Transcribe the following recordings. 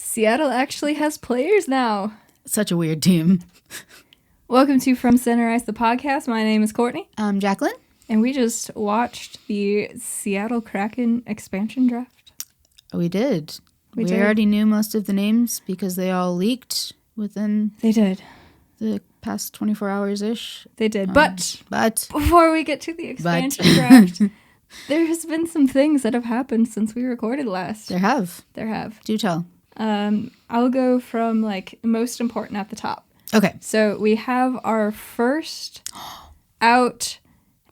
Seattle actually has players now. Such a weird team. Welcome to From Center Ice, the podcast. My name is Courtney. I'm Jacqueline. And we just watched the Seattle Kraken expansion draft. We did. We already knew most of the names because they all leaked within the past 24 hours-ish. They did. But before we get to the expansion draft, there has been some things that have happened since we recorded last. There have. Do tell. I'll go from most important at the top. Okay. So we have our first out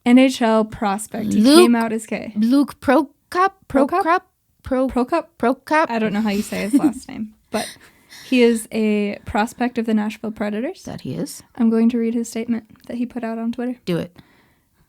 NHL prospect. He came out as gay. Luke Prokop. I don't know how you say his last name, but he is a prospect of the Nashville Predators. That he is. I'm going to read his statement that he put out on Twitter. Do it.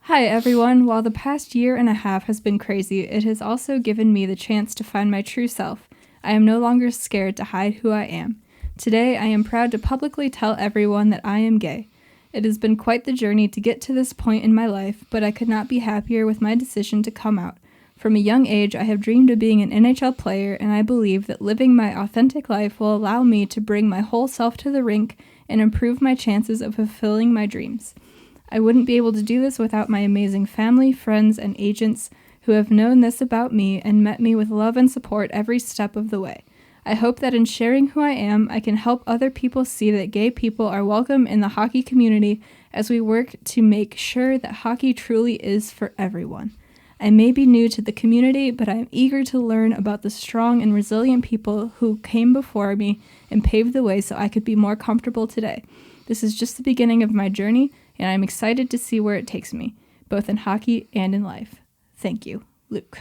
Hi, everyone. While the past year and a half has been crazy, it has also given me the chance to find my true self. I am no longer scared to hide who I am. Today, I am proud to publicly tell everyone that I am gay. It has been quite the journey to get to this point in my life, but I could not be happier with my decision to come out. From a young age, I have dreamed of being an NHL player, and I believe that living my authentic life will allow me to bring my whole self to the rink and improve my chances of fulfilling my dreams. I wouldn't be able to do this without my amazing family, friends, and agents who have known this about me and met me with love and support every step of the way. I hope that in sharing who I am, I can help other people see that gay people are welcome in the hockey community as we work to make sure that hockey truly is for everyone. I may be new to the community, but I am eager to learn about the strong and resilient people who came before me and paved the way so I could be more comfortable today. This is just the beginning of my journey, and I'm excited to see where it takes me, both in hockey and in life. Thank you, Luke.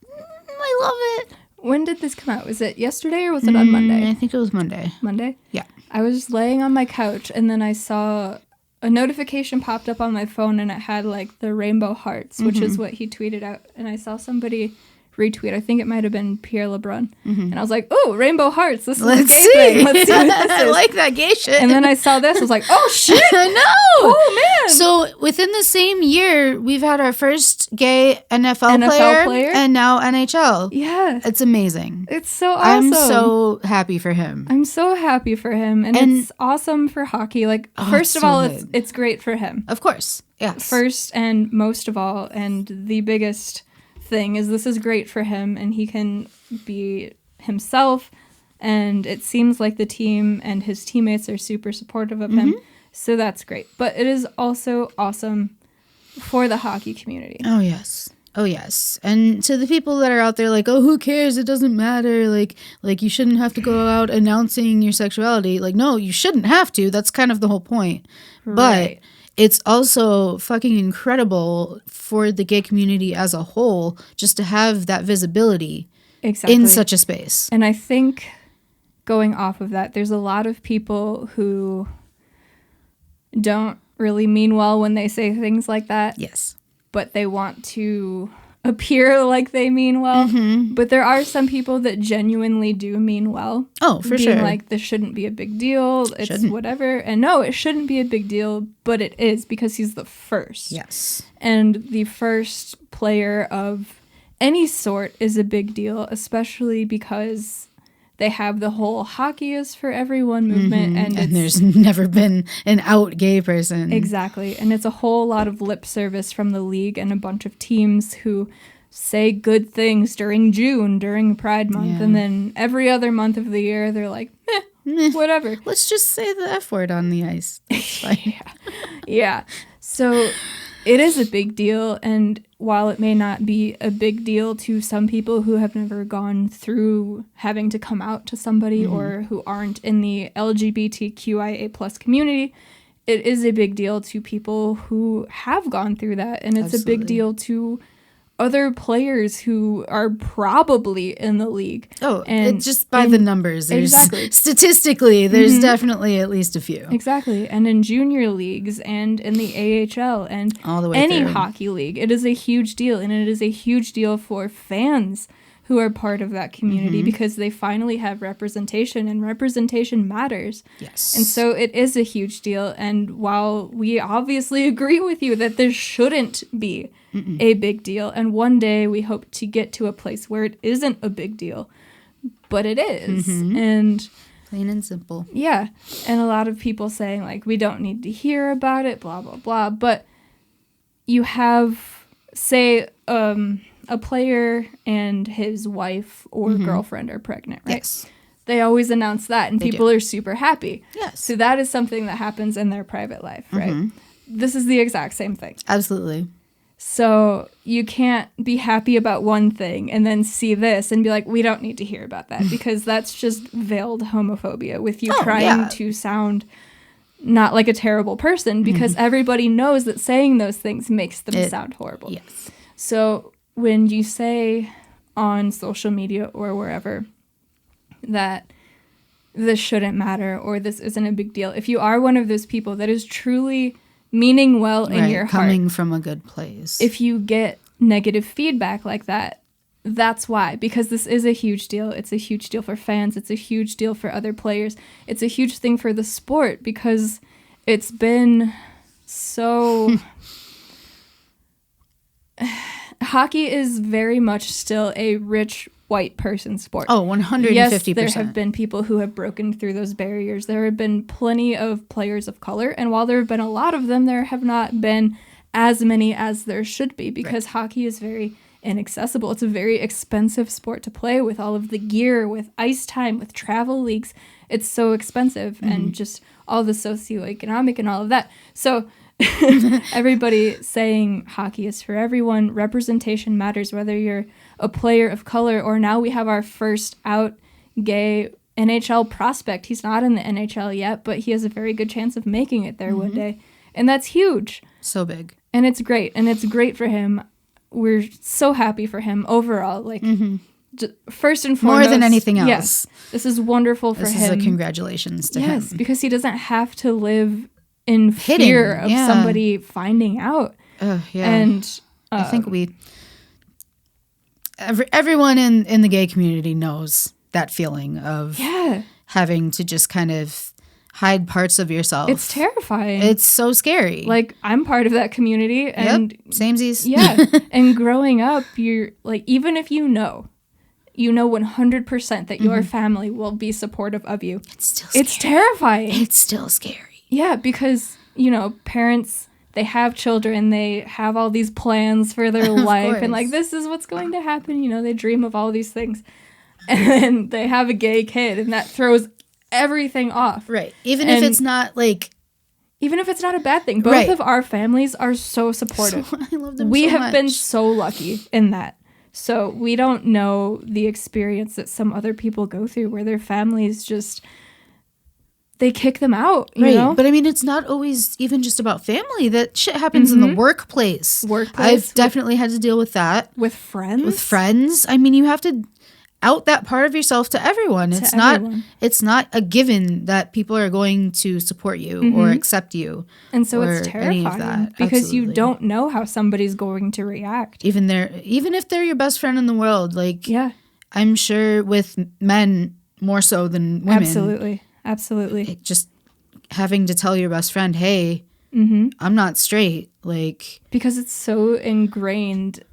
I love it. When did this come out? Was it yesterday or was it on Monday? I think it was Monday. Monday? Yeah. I was just laying on my couch and then I saw a notification popped up on my phone and it had the rainbow hearts, which is what he tweeted out. And I saw somebody retweet. I think it might have been Pierre LeBrun. And I was like, oh, rainbow hearts. This is a gay thing. Let's see what this is. I like that gay shit. And then I saw this. I was like, oh, shit. I know. Oh, man. So within the same year, we've had our first gay NFL player and now NHL. Yeah. It's amazing. It's so awesome. I'm so happy for him. I'm so happy for him. And it's awesome for hockey. First of all, it's great for him. Of course. Yes. First and most of all, and the biggest thing is this is great for him and he can be himself, and it seems like the team and his teammates are super supportive of him, so that's great. But it is also awesome for the hockey community. Oh yes, and to the people that are out there oh, who cares, it doesn't matter, you shouldn't have to go out announcing your sexuality, no, you shouldn't have to, that's kind of the whole point. Right. But it's also fucking incredible for the gay community as a whole just to have that visibility in such a space. And I think going off of that, there's a lot of people who don't really mean well when they say things like that. Yes. But they want to appear like they mean well. But there are some people that genuinely do mean well. Oh, for sure. This shouldn't be a big deal. It's whatever. And no, it shouldn't be a big deal, but it is because he's the first. Yes. And the first player of any sort is a big deal, especially because they have the whole hockey is for everyone movement. And there's never been an out gay person. Exactly. And it's a whole lot of lip service from the league and a bunch of teams who say good things during June, during Pride Month. Yeah. And then every other month of the year, they're like, whatever. Let's just say the F word on the ice. That's fine. Yeah. So it is a big deal. And while it may not be a big deal to some people who have never gone through having to come out to somebody or who aren't in the LGBTQIA plus community, it is a big deal to people who have gone through that. And it's a big deal to other players who are probably in the league. Oh, and just by the numbers. Statistically, there's definitely at least a few. Exactly. And in junior leagues and in the AHL and all the way any through. Hockey league, it is a huge deal. And it is a huge deal for fans who are part of that community because they finally have representation, and representation matters. Yes. And so it is a huge deal. And while we obviously agree with you that there shouldn't be a big deal, and one day we hope to get to a place where it isn't a big deal, but it is. Mm-hmm. And plain and simple. Yeah. And a lot of people saying, like, we don't need to hear about it, blah, blah, blah. But you have, say, a player and his wife or girlfriend are pregnant, right? Yes. They always announce that, and people are super happy. Yes. So that is something that happens in their private life, right? This is the exact same thing. Absolutely. So you can't be happy about one thing and then see this and be like, we don't need to hear about that, because that's just veiled homophobia with you trying to sound not like a terrible person, because everybody knows that saying those things makes them sound horrible. Yes. So when you say on social media or wherever that this shouldn't matter or this isn't a big deal, if you are one of those people that is truly meaning well in your heart, coming from a good place, if you get negative feedback like that, that's why. Because this is a huge deal. It's a huge deal for fans. It's a huge deal for other players. It's a huge thing for the sport, because it's been so... Hockey is very much still a rich white person sport. Oh, 150%. Yes, there have been people who have broken through those barriers. There have been plenty of players of color, and while there have been a lot of them, there have not been as many as there should be, because hockey is very inaccessible. It's a very expensive sport to play, with all of the gear, with ice time, with travel leagues. It's so expensive, and just all the socioeconomic and all of that. So everybody saying hockey is for everyone, representation matters, whether you're a player of color, or now we have our first out gay NHL prospect. He's not in the NHL yet, but he has a very good chance of making it there one day. And that's huge. So big. And it's great. And it's great for him. We're so happy for him overall. Like, first and foremost, more than anything else. Yes, this is wonderful for him. This is a congratulations to him. Yes, because he doesn't have to live in fear of somebody finding out. And I think everyone in the gay community knows that feeling of having to just kind of hide parts of yourself. It's terrifying. It's so scary. Like, I'm part of that community, and samesies. Yeah. And growing up, you're like, even if you know 100% that your family will be supportive of you, it's still scary. It's terrifying. It's still scary. Yeah, because, parents, they have children, they have all these plans for their life, and like, this is what's going to happen, they dream of all these things. And then they have a gay kid, and that throws everything off. Right. Even if it's not a bad thing. Both of our families are so supportive. I love them We so have much. been so lucky in that. So we don't know the experience that some other people go through, where their families just... they kick them out, you know? But I mean, it's not always even just about family. That shit happens in the workplace. I've definitely had to deal with that. With friends? I mean, you have to out that part of yourself to everyone. It's not a given that people are going to support you or accept you. And so it's terrifying because you don't know how somebody's going to react. Even if they're your best friend in the world, I'm sure with men more so than women. Absolutely. Just having to tell your best friend, hey, I'm not straight. Because it's so ingrained,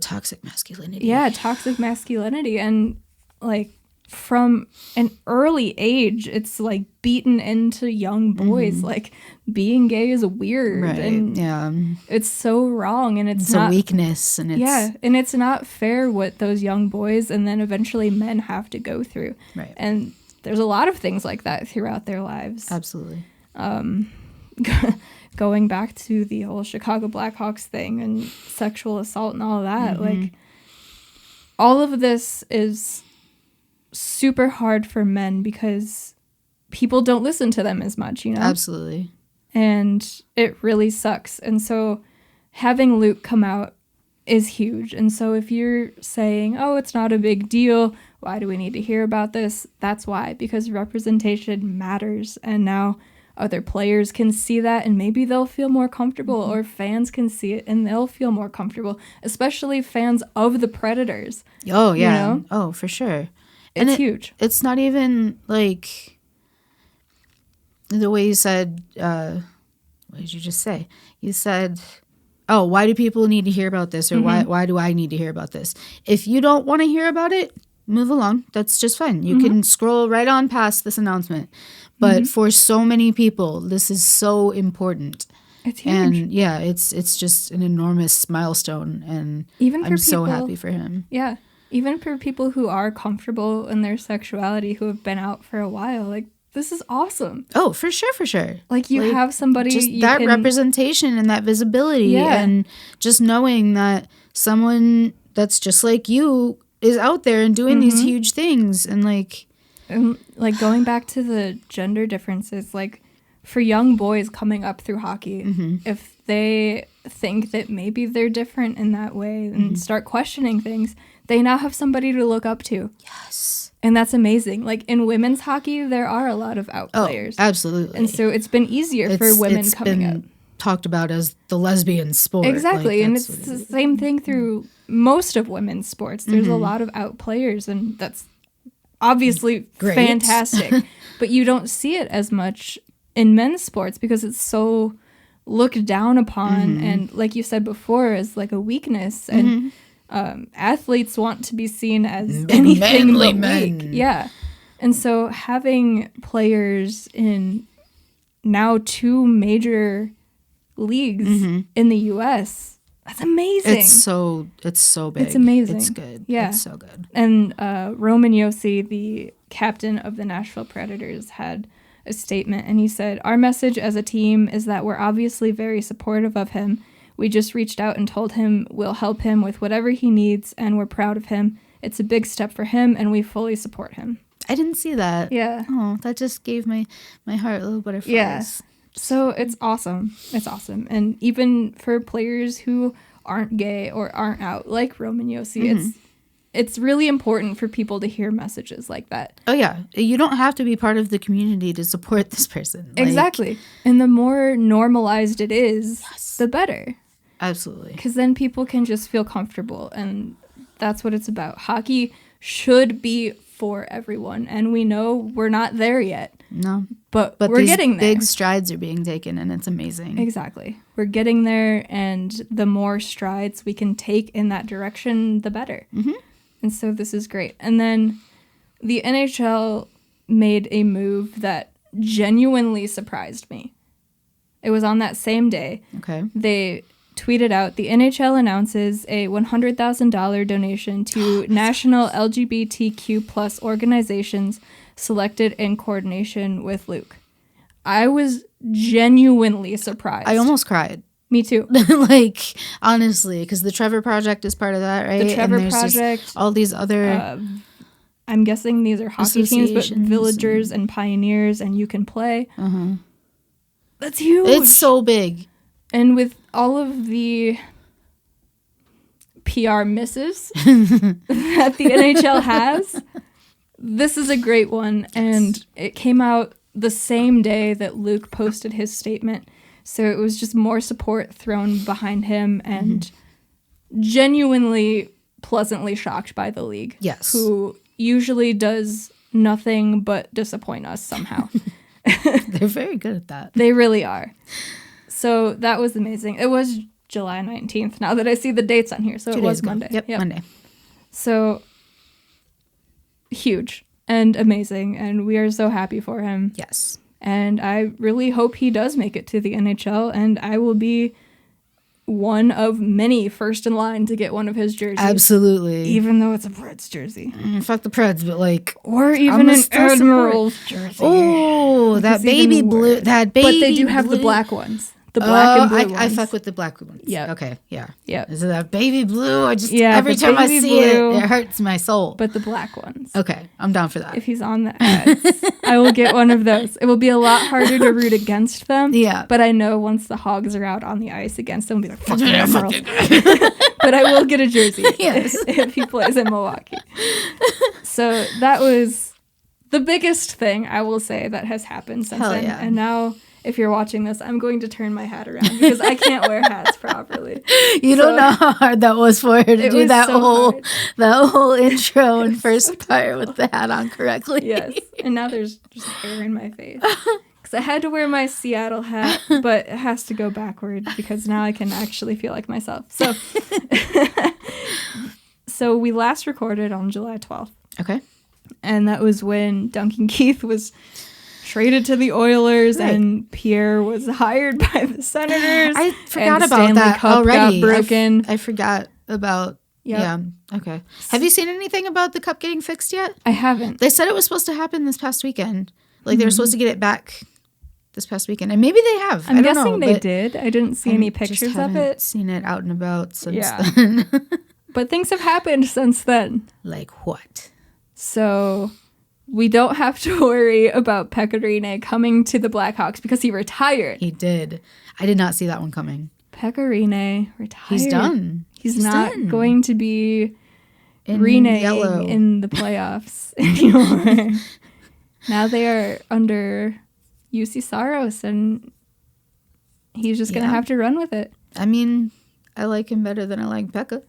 toxic masculinity. Yeah, toxic masculinity. And, from an early age, it's, beaten into young boys. Being gay is weird. Right, and it's so wrong. And it's not... a weakness. And it's... Yeah, and it's not fair what those young boys and then eventually men have to go through. Right. And... there's a lot of things like that throughout their lives. Absolutely. Going back to the whole Chicago Blackhawks thing and sexual assault and all of that, all of this is super hard for men because people don't listen to them as much, Absolutely. And it really sucks. And so having Luke come out is huge. And so if you're saying, oh, it's not a big deal, why do we need to hear about this? That's why, because representation matters. And now other players can see that and maybe they'll feel more comfortable, or fans can see it and they'll feel more comfortable, especially fans of the Predators. Oh, yeah. Oh, for sure. It's huge. It's not even the way you said, what did you just say? You said... oh, why do people need to hear about this? Or why do I need to hear about this? If you don't want to hear about it, move along. That's just fine. You can scroll right on past this announcement. But for so many people, this is so important. It's huge. And yeah, it's just an enormous milestone, and even for I'm so people, happy for him. Yeah. Even for people who are comfortable in their sexuality, who have been out for a while, like, this is awesome. Oh, for sure. Like, you have somebody... Just that representation and that visibility, and just knowing that someone that's just like you is out there and doing these huge things, and going back to the gender differences, like, for young boys coming up through hockey, if they think that maybe they're different in that way and start questioning things, they now have somebody to look up to. Yes. And that's amazing. Like, in women's hockey, there are a lot of out players. Absolutely. And so it's been easier for women coming up. Talked about as the lesbian sport. Exactly. And it's the same thing through most of women's sports. There's a lot of out players, and that's obviously fantastic. But you don't see it as much in men's sports because it's so looked down upon, and like you said before, as like a weakness, and athletes want to be seen as anything but weak. Yeah. And so having players in now 2 major leagues in the US, that's amazing. It's so big. It's amazing. It's good. Yeah. It's so good. And Roman Josi, the captain of the Nashville Predators, had a statement, and he said, "Our message as a team is that we're obviously very supportive of him. We just reached out and told him we'll help him with whatever he needs, and we're proud of him. It's a big step for him, and we fully support him." I didn't see that. Yeah. Oh, that just gave my heart a little butterflies. Yeah. So it's awesome. It's awesome. And even for players who aren't gay or aren't out, like Roman Josi, it's really important for people to hear messages like that. Oh, yeah. You don't have to be part of the community to support this person. Exactly. And the more normalized it is, the better. Absolutely. Because then people can just feel comfortable. And that's what it's about. Hockey should be for everyone. And we know we're not there yet. No. But we're getting there. Big strides are being taken, and it's amazing. Exactly. We're getting there. And the more strides we can take in that direction, the better. And so this is great. And then the NHL made a move that genuinely surprised me. It was on that same day. Okay. They tweeted out, "The NHL announces a $100,000 donation to national LGBTQ plus organizations selected in coordination with Luke." I was genuinely surprised. I almost cried. Me too. Honestly, because the Trevor Project is part of that, right? The Trevor Project. All these other... I'm guessing these are hockey teams, but Villagers and Pioneers and You Can Play. That's huge. It's so big. And with all of the PR misses that the NHL has, this is a great one. And it came out the same day that Luke posted his statement. So it was just more support thrown behind him, and genuinely pleasantly shocked by the league. Yes. Who usually does nothing but disappoint us somehow. They're very good at that. They really are. So that was amazing. It was July 19th, now that I see the dates on here. So it was Monday. Yep, Monday. So huge and amazing, and we are so happy for him. Yes. And I really hope he does make it to the NHL, and I will be one of many first in line to get one of his jerseys. Absolutely. Even though it's a Preds jersey. Fuck the Preds, but or even an Admirals jersey. Oh, that baby blue. But they do have the black ones. The black and blue ones. I fuck with the black ones. Yeah. Okay, yeah. Yeah. Is it that baby blue? Every time I see it hurts my soul. But the black ones. Okay, I'm down for that. If he's on the ads, I will get one of those. It will be a lot harder to root against them. Yeah. But I know once the Hogs are out on the ice against them, I'll be like, fuck the Emeralds. But I will get a jersey if he plays in Milwaukee. So that was the biggest thing, I will say, that has happened since then. Yeah. And now, if you're watching this, I'm going to turn my hat around because I can't wear hats properly. You don't know how hard that was for her to do that whole intro and first part with the hat on correctly. Yes, and now there's just hair in my face. Because I had to wear my Seattle hat, but it has to go backward because now I can actually feel like myself. So we last recorded on July 12th. Okay. And that was when Duncan Keith was traded to the Oilers, Right. and Pierre was hired by the Senators. I forgot and the about Stanley that Cup already. got broken. I forgot about. Yep. Yeah. Okay. Have you seen anything about the cup getting fixed yet? I haven't. They said it was supposed to happen this past weekend. Like they were supposed to get it back this past weekend, and maybe they have. I'm I don't guessing know, they but did. I didn't see any pictures just of haven't it. Seen it out and about since Yeah. then. But things have happened since then. Like what? So we don't have to worry about Pekka Rinne coming to the Blackhawks because he retired. He did. I did not see that one coming. Pekka Rinne retired. He's done. He's not done. going to be In Rinne yellow. in the playoffs anymore. Now they are under UC Saros, and he's just going to have to run with it. I mean, I like him better than I like Pekka.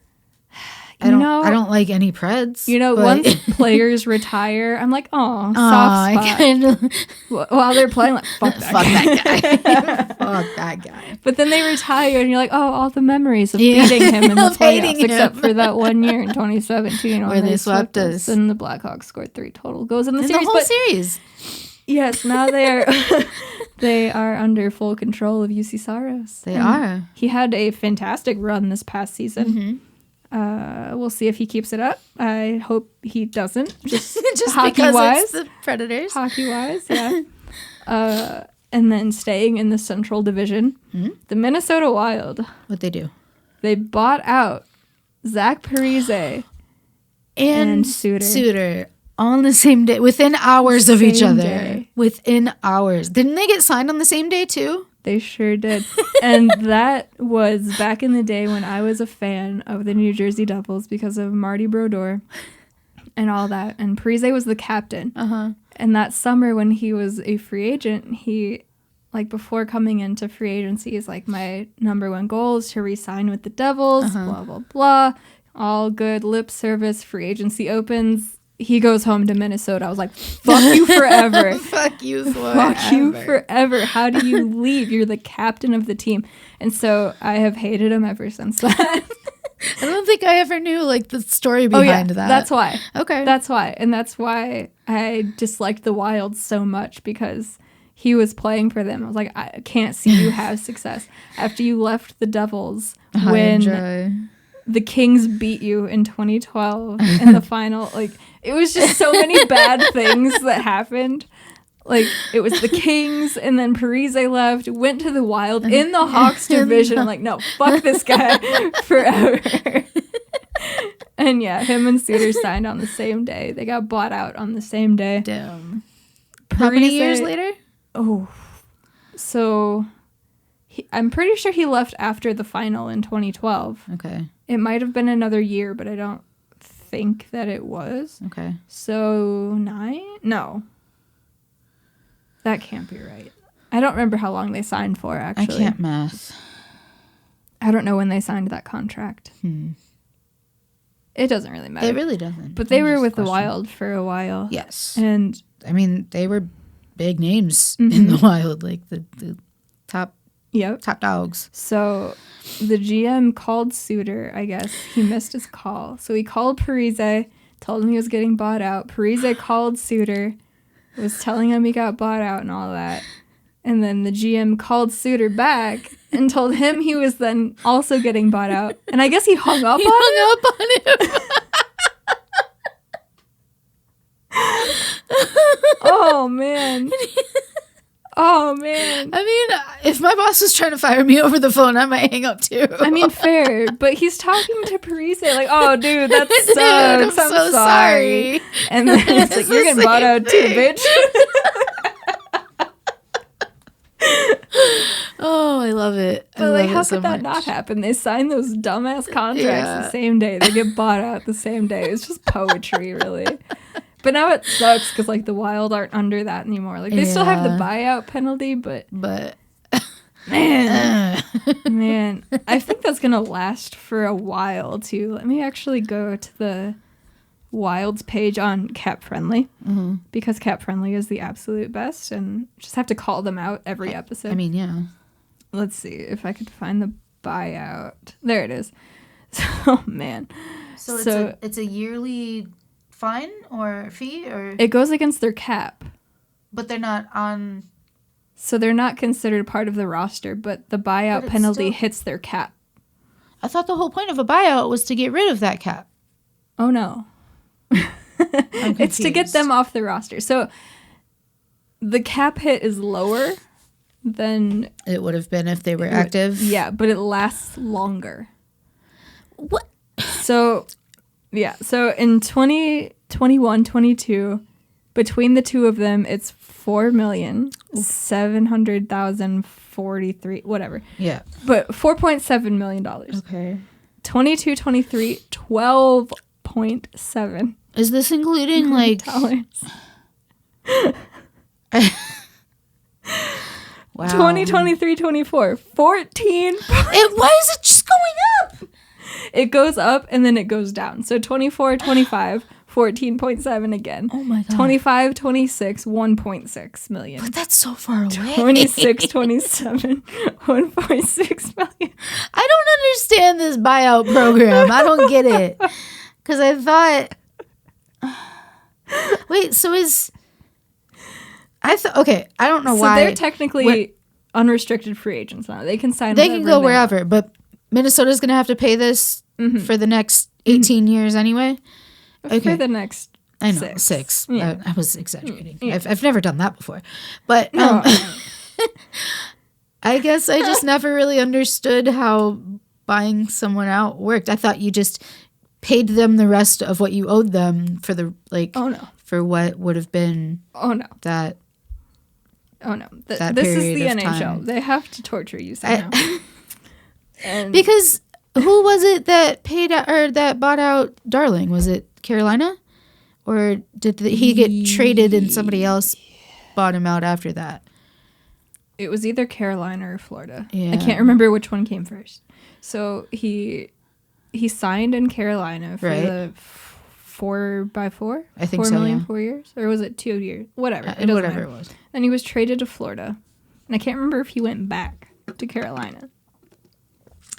I don't like any Preds. You know, but once players retire, I'm like, oh, I soft spot. kind of While they're playing, like, fuck that fuck guy. that guy. Fuck that guy. But then they retire, and you're like, oh, all the memories of beating him in the Of hating playoffs, except him. for that 1 year in 2017 Where they swept us. And the Blackhawks scored 3 total goals in the In series. the whole But series. yes, now they are under full control of UC Saros. They And are. He had a fantastic run this past season. Mm-hmm. We'll see if he keeps it up. I hope he doesn't. Just Just hockey because wise. it's the Predators. Hockey wise, yeah. And then staying in the Central Division, the Minnesota Wild. What they do. They bought out Zach Parise and Suter on the same day, within hours of each Same other. day. Within hours. Didn't they get signed on the same day too? They sure did. And that was back in the day when I was a fan of the New Jersey Devils because of Marty Brodeur and all that. And Parise was the captain. Uh-huh. And that summer when he was a free agent, he, like, before coming into free agency, is like, my number 1 goal is to re-sign with the Devils, blah, blah, blah. All good lip service. Free agency opens. He goes home to Minnesota. I was like, fuck you forever. Fuck you forever. Fuck you forever. How do you leave? You're the captain of the team. And so I have hated him ever since that. I don't think I ever knew like the story behind that. That's why. Okay. That's why. And that's why I disliked the Wild so much, because he was playing for them. I was like, I can't see you have success. After you left the Devils when the Kings beat you in 2012 in the final. Like, it was just so many bad things that happened. Like, it was the Kings, and then Parise left, went to the Wild in the Hawks division. I'm like, no, fuck this guy forever. And yeah, him and Suter signed on the same day. They got bought out on the same day. Damn. How many years later? Oh, so I'm pretty sure he left after the final in 2012. Okay. It might have been another year, but I don't think that it was. Okay. So 9? No. That can't be right. I don't remember how long they signed for, actually. I can't math. I don't know when they signed that contract. It doesn't really matter. It really doesn't. But they were with the Wild for a while. Yes. And I mean, they were big names in the Wild, like the top dogs. So the GM called Suter, I guess. He missed his call. So he called Parise, told him he was getting bought out. Parise called Suter, was telling him he got bought out and all that. And then the GM called Suter back and told him he was then also getting bought out. And I guess he hung up on him. Oh, man. Oh, man. I mean, if my boss was trying to fire me over the phone, I might hang up too. I mean, fair. But he's talking to Parise like, oh, dude, that sucks. Dude, I'm so sorry. And then it's like, you're getting bought out too, bitch. Oh, I love it. But like, how could that not happen? They sign those dumbass contracts the same day. They get bought out the same day. It's just poetry, really. But now it sucks because, like, the Wild aren't under that anymore. Like, they still have the buyout penalty, but man, I think that's going to last for a while, too. Let me actually go to the Wild's page on Cap Friendly, because Cap Friendly is the absolute best, and just have to call them out every episode. I mean, yeah. Let's see if I could find the buyout. There it is. So, man. So it's a yearly fine or fee or? It goes against their cap. But they're not on. So they're not considered part of the roster, but the buyout penalty hits their cap. I thought the whole point of a buyout was to get rid of that cap. Oh, no. It's to get them off the roster. So the cap hit is lower than it would have been if they were active. Yeah, but it lasts longer. What? So, yeah. So in 2021-22, between the two of them, it's $4,700,043, whatever. Yeah. But $4.7 million. Okay. 22-23, 12.7. Is this including like dollars? Wow. 2023-24, 14. Why is it just going up? It goes up and then it goes down. So 24-25, 14.7 again. Oh my god. 25-26, 1.6 million. But that's so far away. 26-27, 1.6 million. I don't understand this buyout program. I don't get it. Because I thought... Wait, so is... okay, I don't know why. So they're technically unrestricted free agents now. They can sign They can go wherever, but Minnesota's going to have to pay this for the next 18 years anyway? Okay. For the next I know, 6. Yeah. I was exaggerating. Yeah. I've never done that before. But I guess I just never really understood how buying someone out worked. I thought you just paid them the rest of what you owed them for the for what would have been that. Oh no! This period is the of NHL. time. They have to torture you somehow. Because who was it that paid or that bought out Darling? Was it Carolina, or did he get traded and somebody else bought him out after that? It was either Carolina or Florida. Yeah. I can't remember which one came first. So he signed in Carolina for the 4x4. I think 4 so. million, Yeah. 4 years, or was it 2 years? Whatever. Whatever it was. And he was traded to Florida, and I can't remember if he went back to Carolina.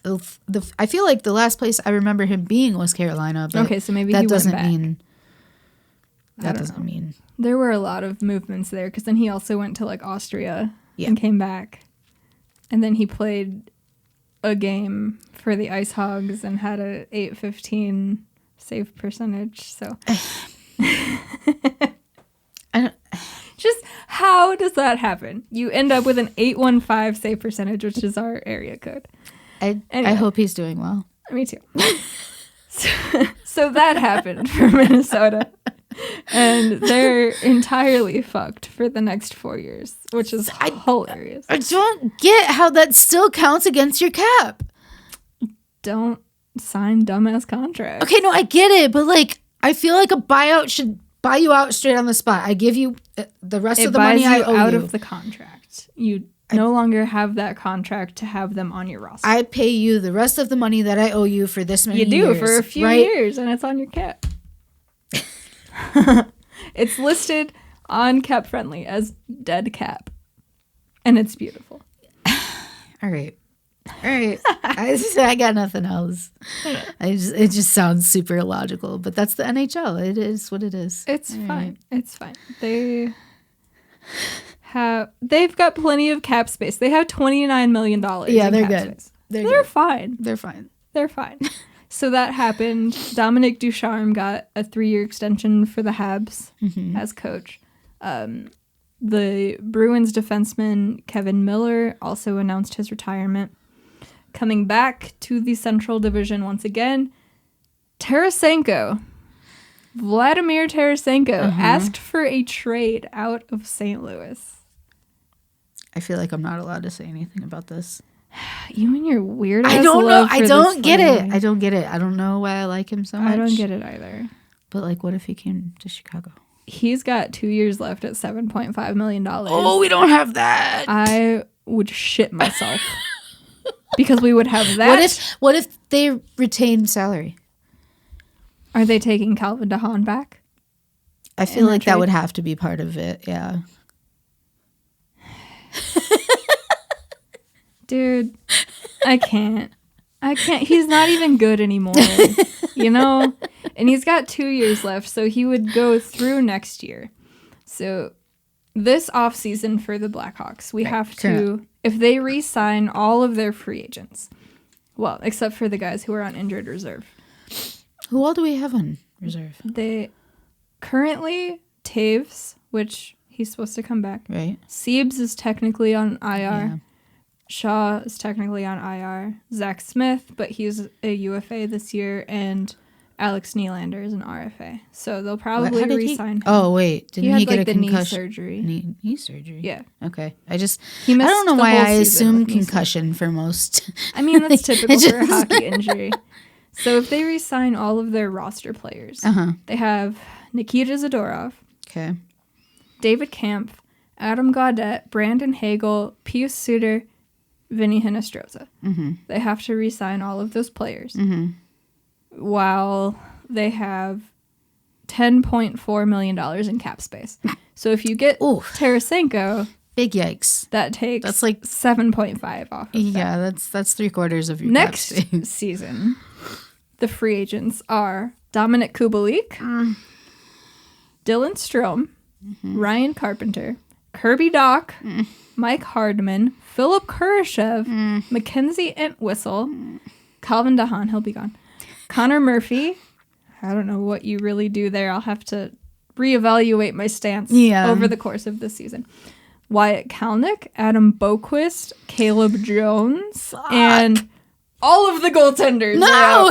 I feel like the last place I remember him being was Carolina. But okay, so maybe that he doesn't went back. mean. That doesn't mean there were a lot of movements there because then he also went to like Austria and came back, and then he played a game for the Ice Hogs and had a .815 save percentage. So, just how does that happen? You end up with an .815 save percentage, which is our area code. I hope he's doing well. Me too. So that happened for Minnesota. And they're entirely fucked for the next 4 years, which is hilarious. I don't get how that still counts against your cap. Don't sign dumbass contracts. Okay, no, I get it, but like, I feel like a buyout should buy you out straight on the spot. I give you the rest of the money I owe you. Out of the contract. You no longer have that contract to have them on your roster. I pay you the rest of the money that I owe you for this many years. You do for a few years, and it's on your cap. It's listed on Cap Friendly as dead cap, and it's beautiful. All right. I got nothing else. It just sounds super illogical, but that's the NHL. It is what it is. It's fine. Right. It's fine. They've got plenty of cap space. They have $29 million. Yeah, they're good. They're fine. They're fine. They're fine. So that happened. Dominic Ducharme got a 3-year extension for the Habs as coach. The Bruins defenseman Kevin Miller also announced his retirement. Coming back to the Central Division once again, Tarasenko. Vladimir Tarasenko asked for a trade out of St. Louis. I feel like I'm not allowed to say anything about this. You and your weird ass I don't know. I don't get it. I don't get it. I don't know why I like him so much. I don't get it either. But like, what if he came to Chicago? He's got 2 years left at $7.5 million. Oh, we don't have that. I would shit myself because we would have that. What if they retain salary? Are they taking Calvin DeHaan back? I feel like that would have to be part of it. Yeah. Dude, I can't. He's not even good anymore. and he's got 2 years left, so he would go through next year. So this offseason for the Blackhawks, we have to, if they re-sign all of their free agents, well, except for the guys who are on injured reserve. Who all do we have on reserve? They currently, Taves, which he's supposed to come back. Right. Siebes is technically on IR. Yeah. Shaw is technically on IR. Zach Smith, but he's a UFA this year, and Alex Nylander is an RFA. So they'll probably re-sign him. Oh, wait. Didn't he get a concussion? Knee surgery. Knee surgery? Yeah. Okay. He missed I don't know the why whole I season assume with knee concussion for most. I mean, that's typical for a hockey injury. So if they re-sign all of their roster players, they have Nikita Zadorov, okay, David Kampf, Adam Gaudette, Brandon Hagel, Pius Suter, Vinny Hinostroza. They have to re-sign all of those players while they have $10.4 million in cap space. So if you get Tarasenko, big yikes. that's like 7.5 off of that. That's 3/4 of your Next cap space. season, the free agents are Dominic Kubalik, Dylan Strome, Ryan Carpenter, Kirby Doc, Mike Hardman, Philip Kurashev, Mackenzie Entwistle, Calvin DeHaan, he'll be gone, Connor Murphy. I don't know what you really do there. I'll have to reevaluate my stance over the course of this season. Wyatt Kalnick, Adam Boquist, Caleb Jones, and all of the goaltenders. No,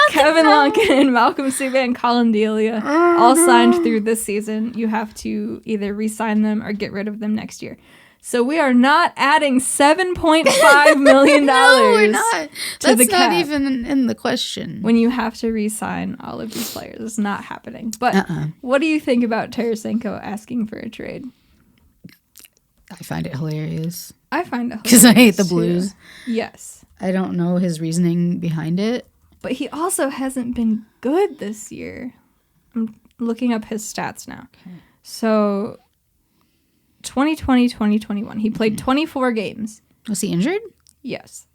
Kevin Lonkin, Malcolm Subban, Colin Delia, all signed through this season. You have to either re-sign them or get rid of them next year. So we are not adding $7.5 million No, we're not. to the That's cap. not even in the question. When you have to re-sign all of these players. It's not happening. But what do you think about Tarasenko asking for a trade? I find it hilarious. I find it because I hate the too. Blues. Yes. I don't know his reasoning behind it. But he also hasn't been good this year. I'm looking up his stats now. Okay. So 2020, 2021. He played 24 games. Was he injured? Yes.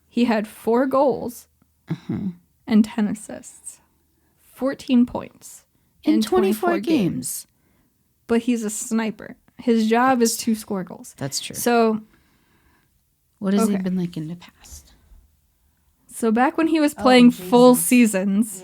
He had 4 goals and 10 assists. 14 points in 24 games. But he's a sniper. His job is to score goals. That's true. So what has he been like in the past? So back when he was playing full seasons,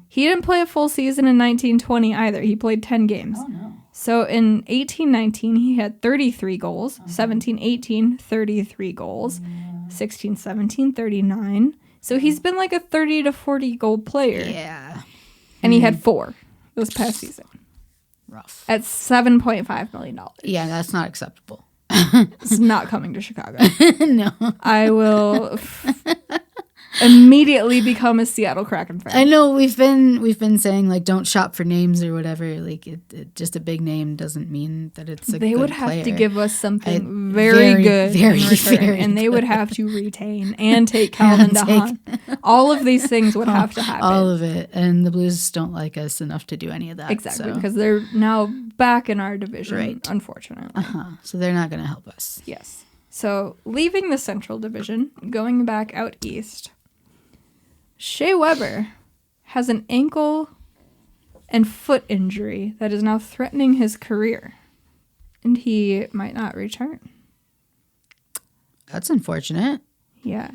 he didn't play a full season in 1920 either. He played 10 games. Oh, no. So in 18-19, he had 33 goals. 17-18, 33 goals. 16-17, 39. So he's been like a 30 to 40 goal player. Yeah. And he had 4 this past season. Rough. At $7.5 million. Yeah, that's not acceptable. It's not coming to Chicago. No. I will immediately become a Seattle Kraken fan. I know we've been saying like don't shop for names or whatever. Like it just a big name doesn't mean that it's a they good would have player. to give us something very good in return, and they would have to retain and take Calvin DeHaan. All of these things would have to happen. All of it, and the Blues don't like us enough to do any of that. Exactly, because they're now back in our division, unfortunately. So they're not going to help us. Yes. So leaving the Central Division, going back out east. Shea Weber has an ankle and foot injury that is now threatening his career, and he might not return. That's unfortunate. Yeah.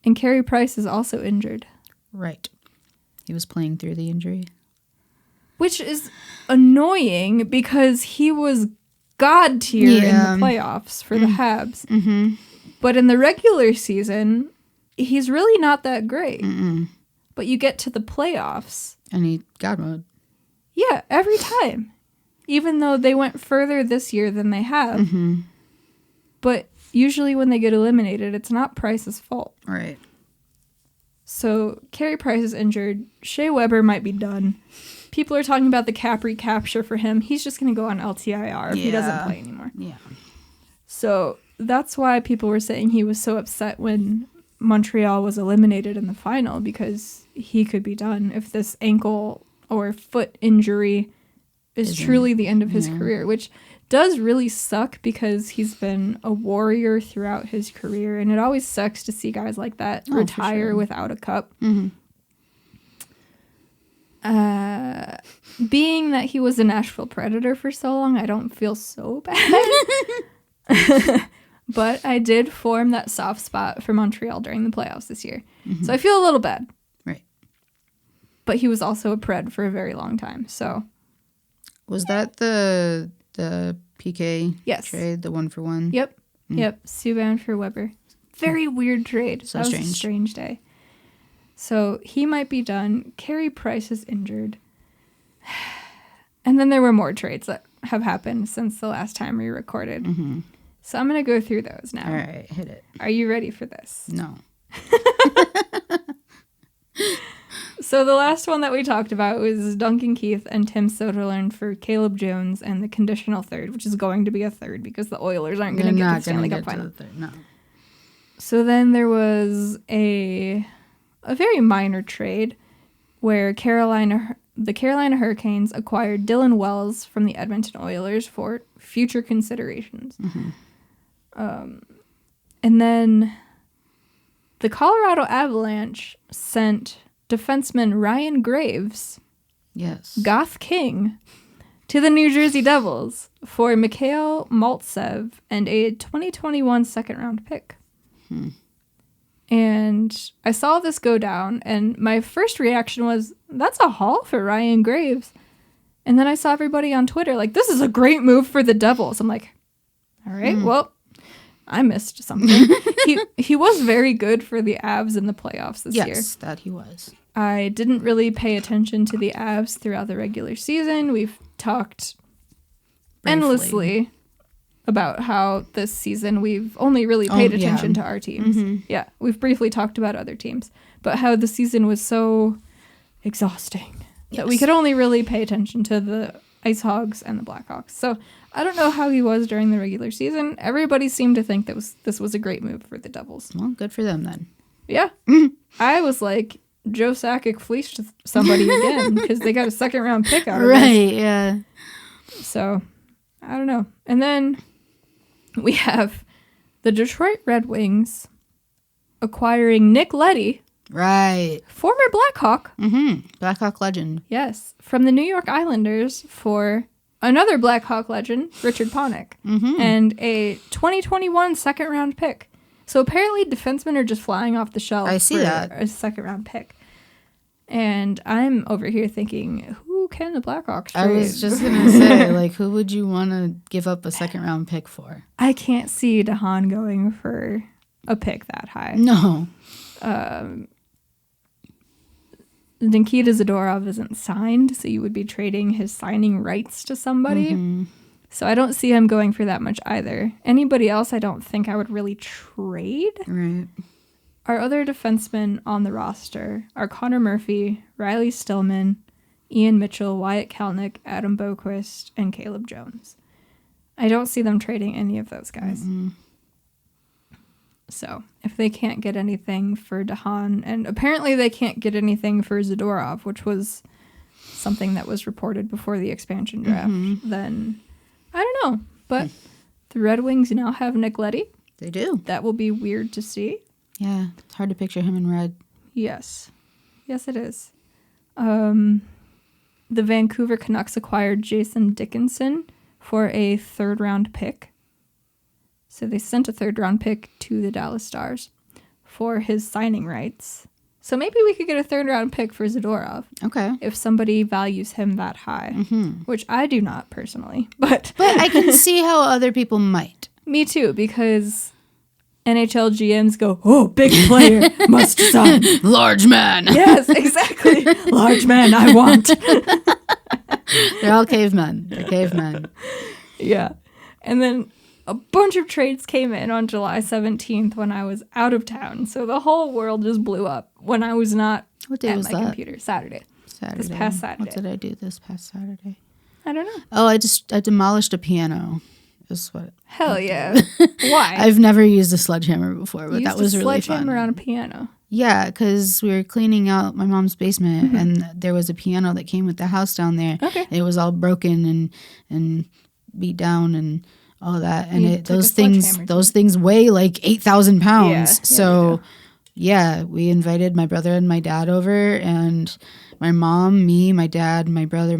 And Carey Price is also injured. Right. He was playing through the injury. Which is annoying because he was god tier in the playoffs for the Habs. Mm-hmm. But in the regular season, he's really not that great. But you get to the playoffs. And he God mode. Yeah, every time. Even though they went further this year than they have. Mm-hmm. But usually when they get eliminated, it's not Price's fault. Right. So Carey Price is injured. Shea Weber might be done. People are talking about the cap recapture for him. He's just going to go on LTIR if he doesn't play anymore. Yeah. So that's why people were saying he was so upset when Montreal was eliminated in the final, because he could be done if this ankle or foot injury is truly the end of his career, which does really suck because he's been a warrior throughout his career, and it always sucks to see guys like that retire without a cup. Mm-hmm. Being that he was a Nashville Predator for so long, I don't feel so bad. But I did form that soft spot for Montreal during the playoffs this year. Mm-hmm. So I feel a little bad. Right. But he was also a Pred for a very long time, so. Was that the PK trade, the 1-for-1? Yep. Yep. Subban for Weber. Very weird trade. So that was strange. A strange day. So he might be done. Carey Price is injured. And then there were more trades that have happened since the last time we recorded. Mm-hmm. So I'm going to go through those now. All right, hit it. Are you ready for this? No. So the last one that we talked about was Duncan Keith and Tim Soderlund for Caleb Jones and the conditional third, which is going to be a third because the Oilers aren't going to get to the Stanley Cup final. No. So then there was a very minor trade where the Carolina Hurricanes acquired Dylan Wells from the Edmonton Oilers for future considerations. Mm-hmm. And then the Colorado Avalanche sent defenseman Ryan Graves, yes, Goth King, to the New Jersey Devils for Mikhail Maltsev and a 2021 second-round pick. And I saw this go down, and my first reaction was, that's a haul for Ryan Graves. And then I saw everybody on Twitter like, this is a great move for the Devils. I'm like, all right, well, I missed something. He was very good for the Avs in the playoffs this year. Yes, that he was. I didn't really pay attention to the Avs throughout the regular season. We've talked endlessly about how this season we've only really paid attention to our teams. Mm-hmm. Yeah, we've briefly talked about other teams, but how the season was so exhausting that we could only really pay attention to the Ice Hogs and the Blackhawks. So I don't know how he was during the regular season. Everybody seemed to think that this was a great move for the Devils. Well, good for them then. Yeah. I was like, Joe Sakic fleeced somebody again because they got a second-round pick out of it. Right, yeah. So, I don't know. And then we have the Detroit Red Wings acquiring Nick Leddy. Right. Former Blackhawk. Mm-hmm. Blackhawk legend. Yes. From the New York Islanders for another Blackhawk legend, Richard Panik. Mm-hmm. And a 2021 second-round pick. So apparently defensemen are just flying off the shelf for a second-round pick. And I'm over here thinking, who can the Blackhawks trade? I was just going to say, like, who would you want to give up a second-round pick for? I can't see DeHaan going for a pick that high. No. Nikita Zadorov isn't signed, so you would be trading his signing rights to somebody. Mm-hmm. So I don't see him going for that much either. Anybody else I don't think I would really trade. Right. Our other defensemen on the roster are Connor Murphy, Riley Stillman, Ian Mitchell, Wyatt Kalnick, Adam Boquist, and Caleb Jones. I don't see them trading any of those guys. Mm-hmm. So if they can't get anything for DeHaan, and apparently they can't get anything for Zadorov, which was something that was reported before the expansion draft, then I don't know. But the Red Wings now have Nick Leddy. They do. That will be weird to see. Yeah, it's hard to picture him in red. Yes. Yes, it is. The Vancouver Canucks acquired Jason Dickinson for a third-round pick. So they sent a third-round pick to the Dallas Stars for his signing rights. So maybe we could get a third-round pick for Zadorov. Okay. If somebody values him that high, which I do not personally. But I can see how other people might. Me too, because NHL GMs go, oh, big player, must sign. Large man. Yes, exactly. Large man, I want. They're all cavemen. They're cavemen. Yeah. And then a bunch of trades came in on July 17th when I was out of town. So the whole world just blew up when I was not at my computer. Saturday. This past Saturday. What did I do this past Saturday? I don't know. Oh, I demolished a piano. Is what? Hell yeah. Why? I've never used a sledgehammer before, but that was really fun. Sledgehammer on a piano. Yeah, because we were cleaning out my mom's basement, and there was a piano that came with the house down there. Okay. It was all broken and beat down and all that. And He it, took a those sledgehammer to those it. things weigh like 8,000 pounds. Yeah, So yeah, we invited my brother and my dad over, and my mom, me, my dad, my brother.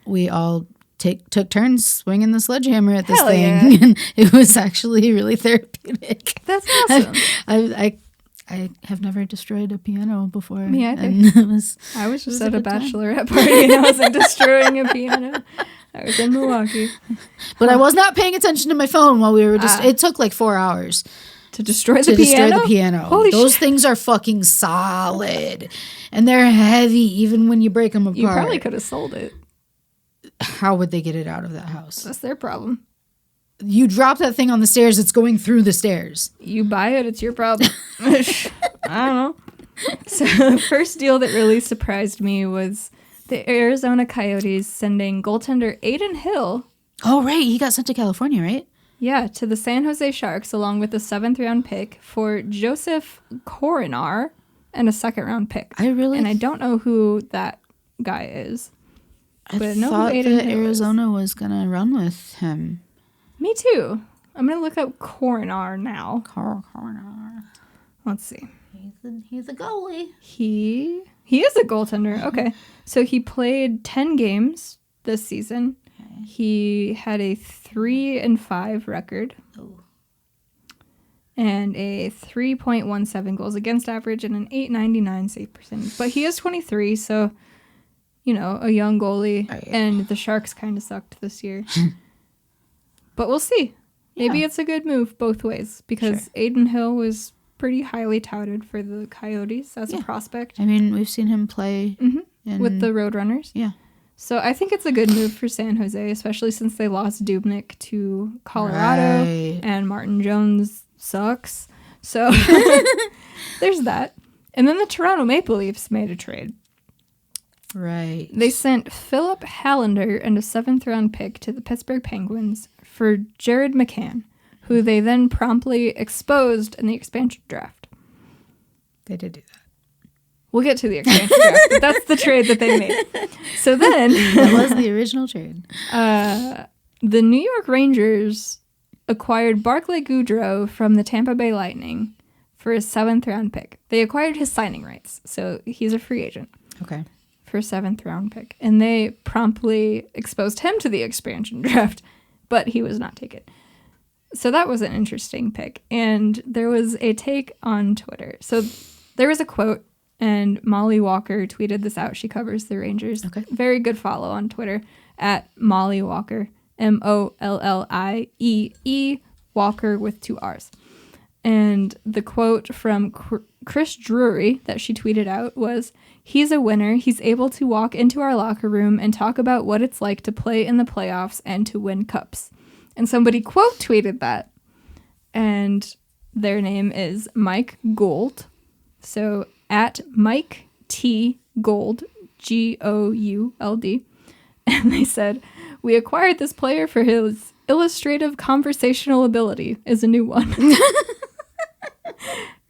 We all took turns swinging the sledgehammer at this Hell thing, yeah. and it was actually really therapeutic. That's awesome. I have never destroyed a piano before. Me either. And I was just a at a good time. bachelorette party and I wasn't destroying a piano. I was in Milwaukee But I was not paying attention to my phone while we were just. Ah. It took like 4 hours to destroy the to piano. destroy the piano. Holy Those shit. things are fucking solid, and they're heavy even when you break them apart. You probably could have sold it. How would they get it out of that house? That's their problem. You drop that thing on the stairs, it's going through the stairs. You buy it, it's your problem. I don't know. So the first deal that really surprised me was the Arizona Coyotes sending goaltender Aiden Hill, Oh, right. He got sent to California, right? to the San Jose Sharks along with a 7th-round pick for Joseph Coronar and a 2nd-round pick. And I don't know who that guy is. I but know who thought Aiden that Hill is. Arizona was going to run with him. Me too. I'm going to look up Coronar now. Coronar. Let's see. He's a goalie. He is a goaltender. Okay. So he played 10 games this season. Okay. He had a 3-5 record. Oh. And a 3.17 goals against average and an 899 save percentage. But he is 23, so, a young goalie. Oh, yeah. And the Sharks kind of sucked this year. But we'll see. Maybe it's a good move both ways because Aiden Hill was pretty highly touted for the Coyotes as a prospect. I mean, we've seen him play With the Roadrunners. Yeah. So I think it's a good move for San Jose, especially since they lost Dubnyk to Colorado Right. and Martin Jones sucks. So there's that. And then the Toronto Maple Leafs made a trade. Right. They sent Philip Hallander and a 7th-round pick to the Pittsburgh Penguins for Jared McCann, who they then promptly exposed in the expansion draft. They did do that. We'll get to the expansion draft, but that's the trade that they made. So then... That was the original trade. The New York Rangers acquired Barclay Goodrow from the Tampa Bay Lightning for a 7th-round pick. They acquired his signing rights, so he's a free agent. Okay. For a 7th-round pick. And they promptly exposed him to the expansion draft, but he was not taken. So that was an interesting pick. And there was a take on Twitter. So there was a quote, and Molly Walker tweeted this out. She covers the Rangers. Okay. Very good follow on Twitter at Molly Walker, MOLLIEE, Walker with 2 R's. And the quote from Chris Drury that she tweeted out was, "He's a winner. He's able to walk into our locker room and talk about what it's like to play in the playoffs and to win cups." And somebody quote tweeted that. And their name is Mike Gould. So at Mike T. Gould, Gould. And they said, "We acquired this player for his illustrative conversational ability," is a new one.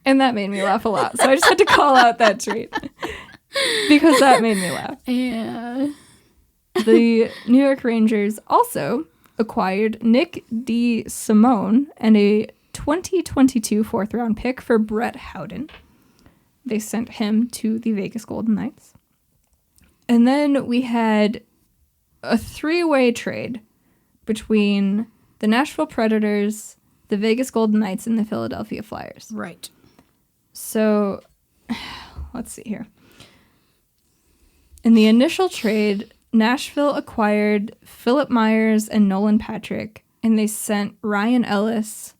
And that made me laugh a lot. So I just had to call out that tweet because that made me laugh. Yeah. The New York Rangers also acquired Nick D. Simone and a 2022 4th-round pick for Brett Howden. They sent him to the Vegas Golden Knights. And then we had a 3-way trade between the Nashville Predators, the Vegas Golden Knights, and the Philadelphia Flyers. Right. So, let's see here. In the initial trade, Nashville acquired Philip Myers and Nolan Patrick, and they sent Ryan Ellis,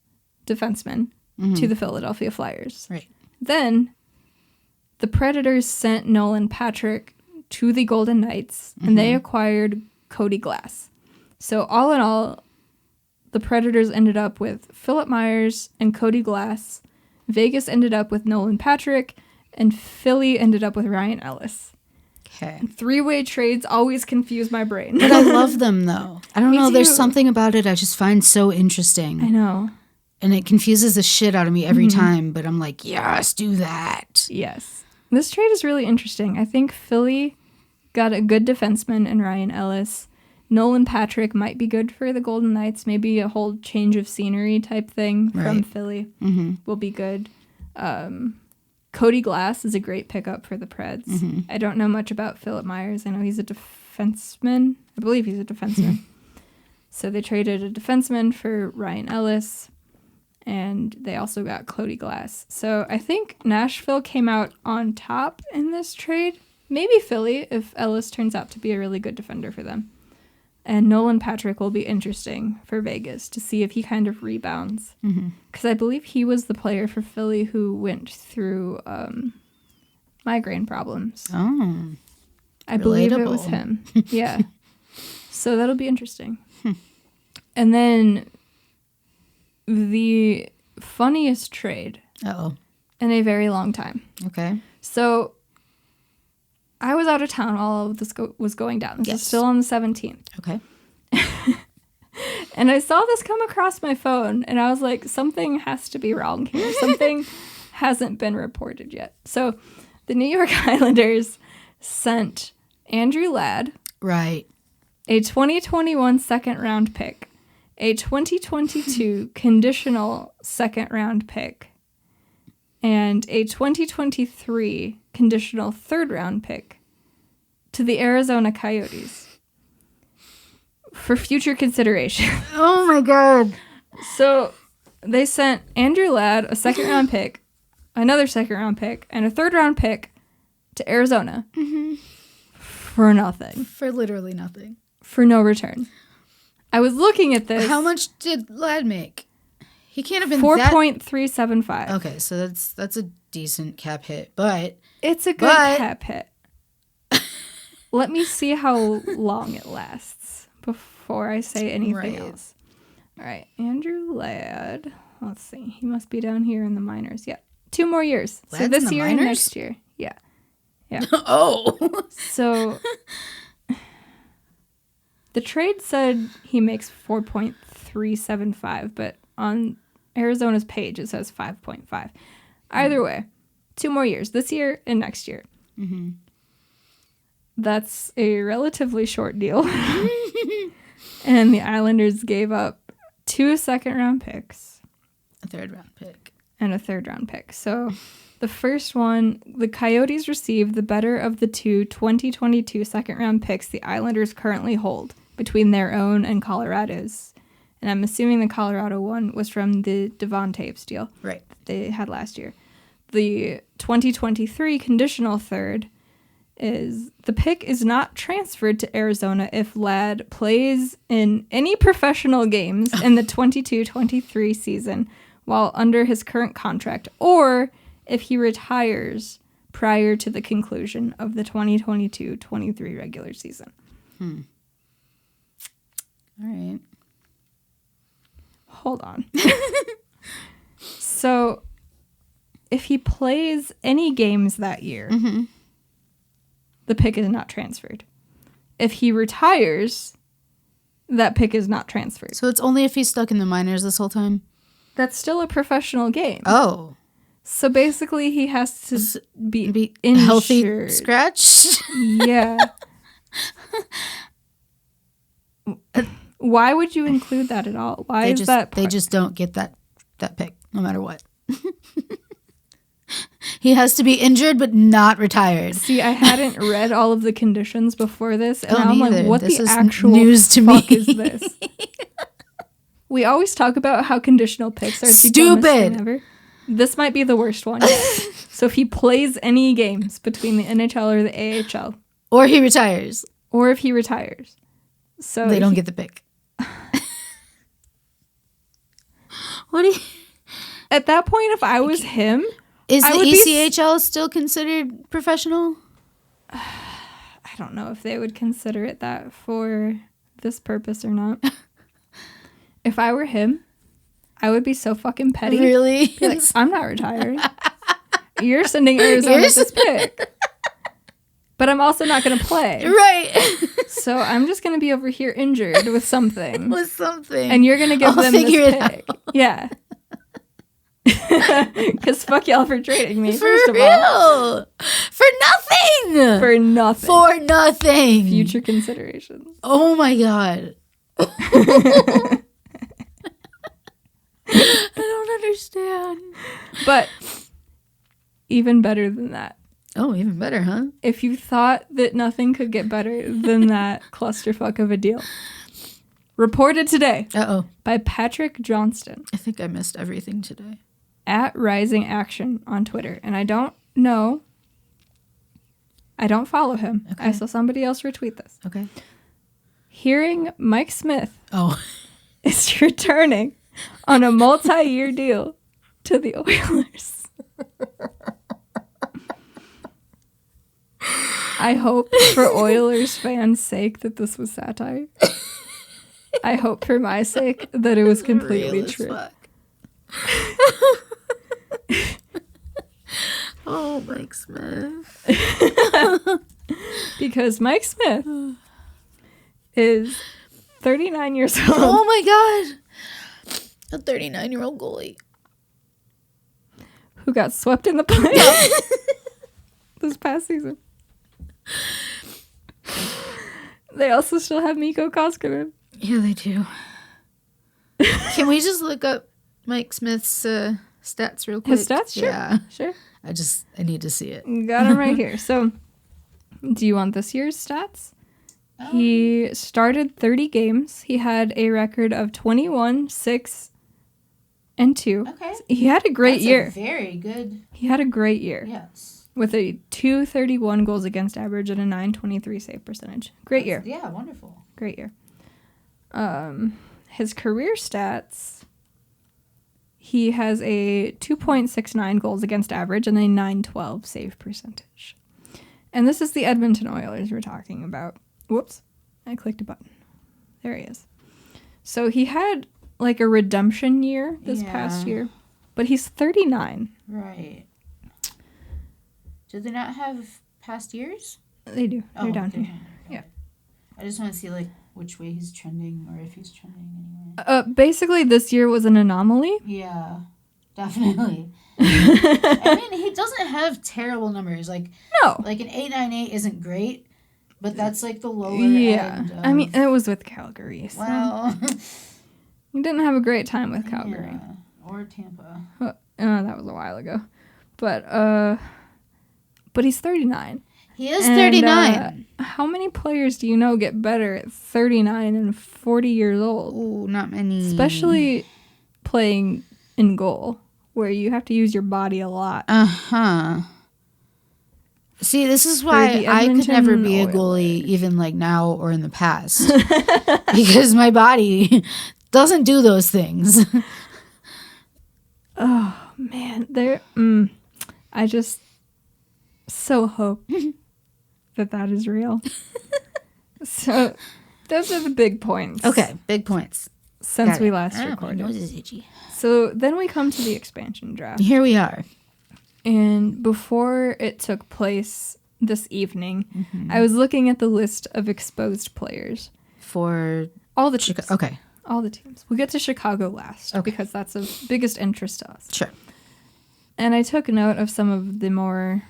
defenseman, to the Philadelphia Flyers. Right. Then, the Predators sent Nolan Patrick to the Golden Knights, and they acquired Cody Glass. So, all in all, the Predators ended up with Philip Myers and Cody Glass. Vegas ended up with Nolan Patrick, and Philly ended up with Ryan Ellis. Okay. 3-way trades always confuse my brain. But I love them, though. I don't Me know. There's too. something about it I just find so interesting. I know. And it confuses the shit out of me every time. But I'm like, yes, do that. Yes. This trade is really interesting. I think Philly got a good defenseman in Ryan Ellis. Nolan Patrick might be good for the Golden Knights. Maybe a whole change of scenery type thing from Philly will be good. Cody Glass is a great pickup for the Preds. I don't know much about Philip Myers. I know he's a defenseman. I believe he's a defenseman. So they traded a defenseman for Ryan Ellis, and they also got Cody Glass. So I think Nashville came out on top in this trade. Maybe Philly, if Ellis turns out to be a really good defender for them. And Nolan Patrick will be interesting for Vegas to see if he kind of rebounds. Because I believe he was the player for Philly who went through migraine problems. Oh. I believe it was him. Yeah. So that'll be interesting. And then the funniest trade in a very long time. Okay. So I was out of town while all of this was going down. This is still on the 17th. Okay. And I saw this come across my phone, and I was like, something has to be wrong here. Something hasn't been reported yet. So the New York Islanders sent Andrew Ladd, right, a 2021 second-round pick, a 2022 conditional second-round pick, and a 2023 conditional third-round pick to the Arizona Coyotes for future consideration. Oh, my God. So they sent Andrew Ladd a second-round pick, another second-round pick, and a third-round pick to Arizona for nothing. For literally nothing. For no return. I was looking at this. How much did Ladd make? He can't have been 4.375. Okay, so that's a decent cap hit, but it's a good cap hit. Let me see how long it lasts before I say anything else. All right, Andrew Ladd. Let's see. He must be down here in the minors. Yeah, 2 more years. Ladd's so this in the year minors? and next year. Yeah. Oh. So the trade said he makes 4.375, but on Arizona's page it says 5.5. Either way, 2 more years, this year and next year. That's a relatively short deal. And the Islanders gave up 2 second-round picks. A third-round pick. And a third-round pick. So the first one, the Coyotes received the better of the 2 2022 second-round picks the Islanders currently hold between their own and Colorado's. And I'm assuming the Colorado one was from the Devon Taves deal that they had last year. The 2023 conditional third is the pick is not transferred to Arizona if Ladd plays in any professional games in the 22-23 season while under his current contract, or if he retires prior to the conclusion of the 2022-23 regular season. All right. Hold on. So, if he plays any games that year, the pick is not transferred. If he retires, that pick is not transferred. So it's only if he's stuck in the minors this whole time? That's still a professional game. Oh. So basically he has to be insured. Healthy scratch? Yeah. Why would you include that at all? Why is that? They just don't get that pick, no matter what. He has to be injured but not retired. See, I hadn't read all of the conditions before this, and I'm like, what this the is actual news to fuck me. is this? We always talk about how conditional picks are the stupid. dumbest thing ever. This might be the worst one yet. So if he plays any games between the NHL or the AHL, or he retires, or if he retires, so they don't get the pick. What do you? At that point, if I was him, is the ECHL still considered professional? I don't know if they would consider it that for this purpose or not. If I were him, I would be so fucking petty. Really? Be like, I'm not retired. You're sending Arizona this pick. But I'm also not going to play. Right. So I'm just going to be over here injured with something. With something. And you're going to give them this pick. Out. Yeah. Because fuck y'all for trading me, For first of real. all. For nothing. For nothing. For nothing. Future considerations. Oh my God. I don't understand. But even better than that. Oh, even better, huh? If you thought that nothing could get better than that clusterfuck of a deal. Reported today by Patrick Johnston. I think I missed everything today. At Rising Action on Twitter. And I don't know. I don't follow him. Okay. I saw somebody else retweet this. Okay. Hearing Mike Smith Oh. is returning on a multi-year deal to the Oilers. I hope for Oilers fans' sake that this was satire. I hope for my sake that it was completely true. Fuck. Oh, Mike Smith. Because Mike Smith is 39 years old. Oh my God. A 39-year-old goalie. Who got swept in the playoffs this past season. They also still have Mikko Koskinen. Yeah, they do. Can we just look up Mike Smith's stats real quick? His stats? Sure. Yeah. Sure. I need to see it. Got him right here. So, do you want this year's stats? He started 30 games. He had a record of 21, 6, and 2. Okay. He had a great year. Very good. He had a great year. Yes. With a 231 goals against average and a 923 save percentage. Great year. Yeah, wonderful. Great year. His career stats, he has a 2.69 goals against average and a 912 save percentage. And this is the Edmonton Oilers we're talking about. Whoops. I clicked a button. There he is. So he had like a redemption year this past year, but he's 39. Right. Do they not have past years? They do. They're down here. Yeah. I just want to see like which way he's trending or if he's trending anyway. Basically, this year was an anomaly. Yeah, definitely. I mean, he doesn't have terrible numbers. Like No. Like an 898 isn't great, but that's like the lower end. of... I mean, it was with Calgary. So Well... he didn't have a great time with Calgary. Yeah. Or Tampa. That was a while ago. But he's 39. He is 39. How many players do you know get better at 39 and 40 years old? Ooh, not many. Especially playing in goal, where you have to use your body a lot. Uh-huh. See, this is why I could never be a goalie, even like now or in the past. Because my body doesn't do those things. Oh, man. I just so hope that is real. So, those are the big points. Okay, big points. Since we last recorded. My nose is itchy. So, then we come to the expansion draft. Here we are. And before it took place this evening, I was looking at the list of exposed players. For all the teams. Okay. All the teams. We'll get to Chicago last because that's of biggest interest to us. Sure. And I took note of some of the more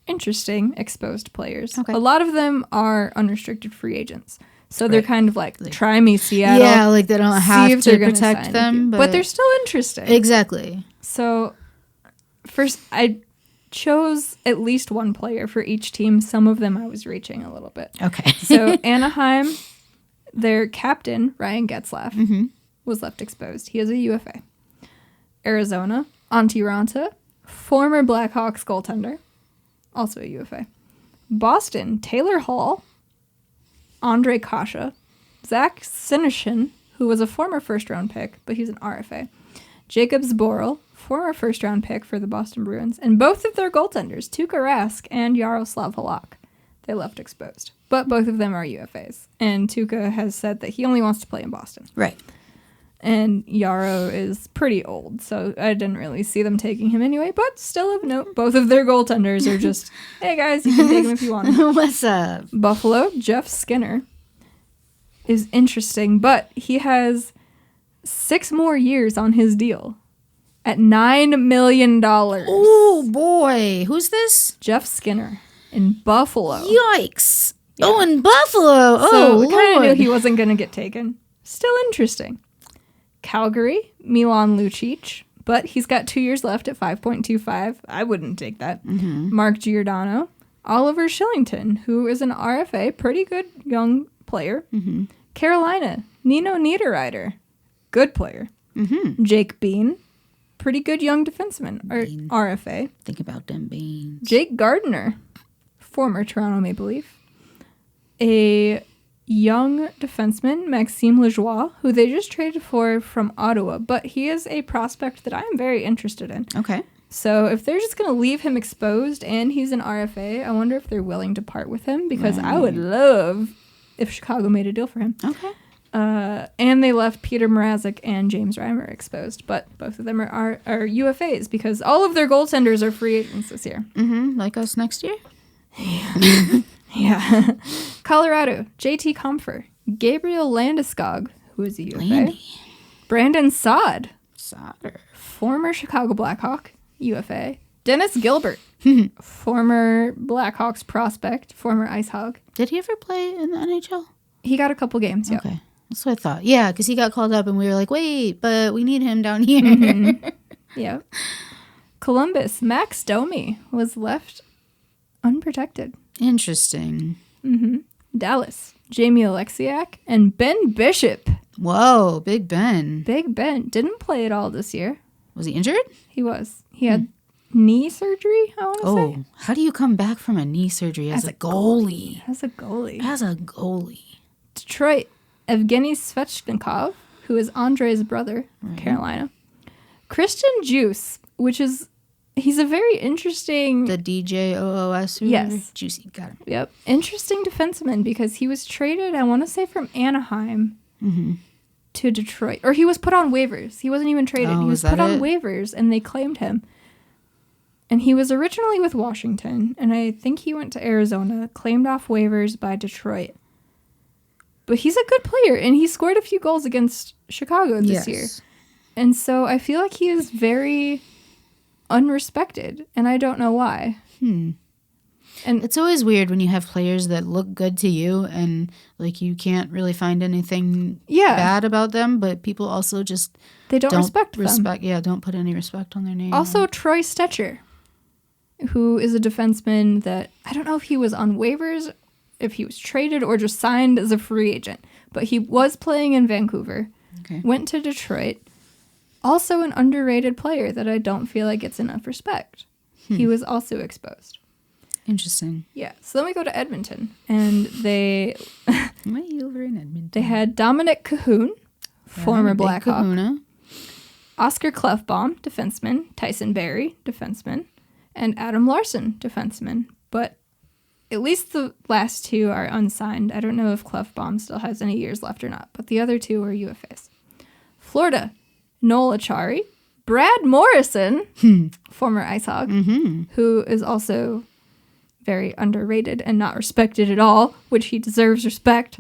interesting exposed players. Okay. A lot of them are unrestricted free agents. So they're kind of like, try me, Seattle. Yeah, like they don't have to protect them. But they're still interesting. Exactly. So first, I chose at least one player for each team. Some of them I was reaching a little bit. Okay. So Anaheim, their captain, Ryan Getzlaf, was left exposed. He is a UFA. Arizona, Antti Ranta, former Blackhawks goaltender, also a UFA. Boston, Taylor Hall, Andre Kasha, Zach Sinishin, who was a former first-round pick, but he's an RFA. Jacob Zboril, former first-round pick for the Boston Bruins, and both of their goaltenders, Tuukka Rask and Yaroslav Halak, they left exposed. But both of them are UFAs, and Tuukka has said that he only wants to play in Boston. Right. And Yarrow is pretty old, so I didn't really see them taking him anyway. But still of note, both of their goaltenders are just, hey guys, you can take him if you want. What's up? Buffalo, Jeff Skinner, is interesting, but he has 6 more years on his deal. at $9 million. Oh, boy. Who's this? Jeff Skinner in Buffalo. Yikes. Yeah. Oh, in Buffalo. So we Lord. kind of knew he wasn't going to get taken. Still interesting. Calgary, Milan Lucic, but he's got 2 years left at 5.25. I wouldn't take that. Mm-hmm. Mark Giordano, Oliver Shillington, who is an RFA, pretty good young player. Mm-hmm. Carolina, Nino Niederreiter, good player. Mm-hmm. Jake Bean, pretty good young defenseman, or RFA. Think about them beans. Jake Gardiner, former Toronto Maple Leaf. A young defenseman, Maxime Lajoie, who they just traded for from Ottawa, but he is a prospect that I am very interested in. Okay. So if they're just going to leave him exposed and he's an RFA, I wonder if they're willing to part with him, because I would love if Chicago made a deal for him. Okay. And they left Peter Mrazek and James Reimer exposed, but both of them are UFAs because all of their goaltenders are free agents this year. Mm-hmm. Like us next year? Yeah. Colorado, JT Compher, Gabriel Landeskog, who is a UFA. Landy. Brandon Saad, Sauter. former Chicago Blackhawk, UFA. Dennis Gilbert, former Blackhawks prospect, former Ice Hog. Did he ever play in the NHL? He got a couple games, yeah. Okay. That's what I thought. Yeah, because he got called up and we were like, wait, but we need him down here. Mm-hmm. Yeah. Columbus, Max Domi was left unprotected. Interesting. Mm-hmm. Dallas, Jamie Alexiak, and Ben Bishop. Whoa, Big Ben. Big Ben didn't play at all this year. Was he injured? He was. He had knee surgery, I want to say. Oh, how do you come back from a knee surgery as a goalie? As a goalie. As a goalie. Detroit, Evgeny Svechnikov, who is Andre's brother, Carolina. Christian Juice, which is, he's a very interesting... The DJOOS? Yes. Juicy, got him. Yep. Interesting defenseman because he was traded, I want to say, from Anaheim to Detroit. Or he was put on waivers. He wasn't even traded. He was put on waivers and they claimed him. And he was originally with Washington, and I think he went to Arizona, claimed off waivers by Detroit. But he's a good player, and he scored a few goals against Chicago this year. And so I feel like he is very unrespected, and I don't know why. And it's always weird when you have players that look good to you, and like you can't really find anything bad about them, but people also just they don't respect them. Yeah, don't put any respect on their name. Also, Troy Stetcher, who is a defenseman that I don't know if he was on waivers, if he was traded or just signed as a free agent, but he was playing in Vancouver, went to Detroit. Also an underrated player that I don't feel like gets enough respect. He was also exposed. Interesting. Yeah. So then we go to Edmonton, and they... Way over in Edmonton. They had Dominic Cahoon, former Blackhawk. Kahuna. Oscar Clefbaum, defenseman. Tyson Barrie, defenseman. And Adam Larson, defenseman. But at least the last two are unsigned. I don't know if Clefbaum still has any years left or not, but the other two are UFAs. Florida, Noel Achari, Brad Morrison, former Ice Hog, who is also very underrated and not respected at all, which he deserves respect.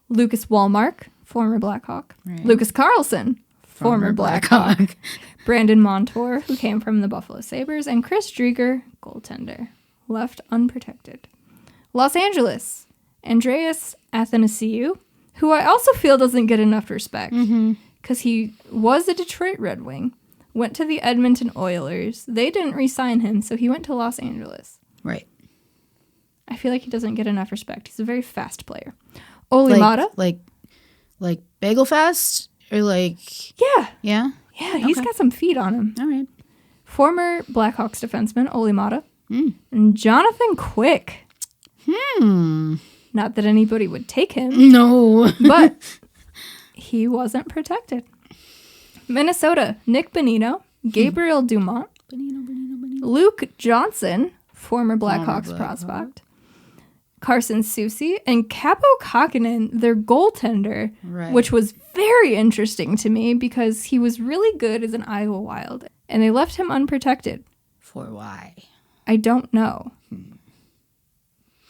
Lucas Wallmark, former Blackhawk. Lucas Carlson, former Blackhawk. Brandon Montour, who came from the Buffalo Sabres, and Chris Drieger, goaltender, left unprotected. Los Angeles, Andreas Athanasiou, who I also feel doesn't get enough respect because he was a Detroit Red Wing, went to the Edmonton Oilers. They didn't re-sign him, so he went to Los Angeles. Right. I feel like he doesn't get enough respect. He's a very fast player. Oli Mata. Like bagel fast? Or like... Yeah. Yeah? Yeah, he's got some feet on him. All right. Former Blackhawks defenseman, Oli Mata. And Jonathan Quick. Not that anybody would take him. No. But he wasn't protected. Minnesota, Nick Bonino, Gabriel Dumont, Luke Johnson, former Blackhawks prospect, Carson Soucy, and Capo Kakinen, their goaltender, which was very interesting to me because he was really good as an Iowa Wild, and they left him unprotected. For why? I don't know.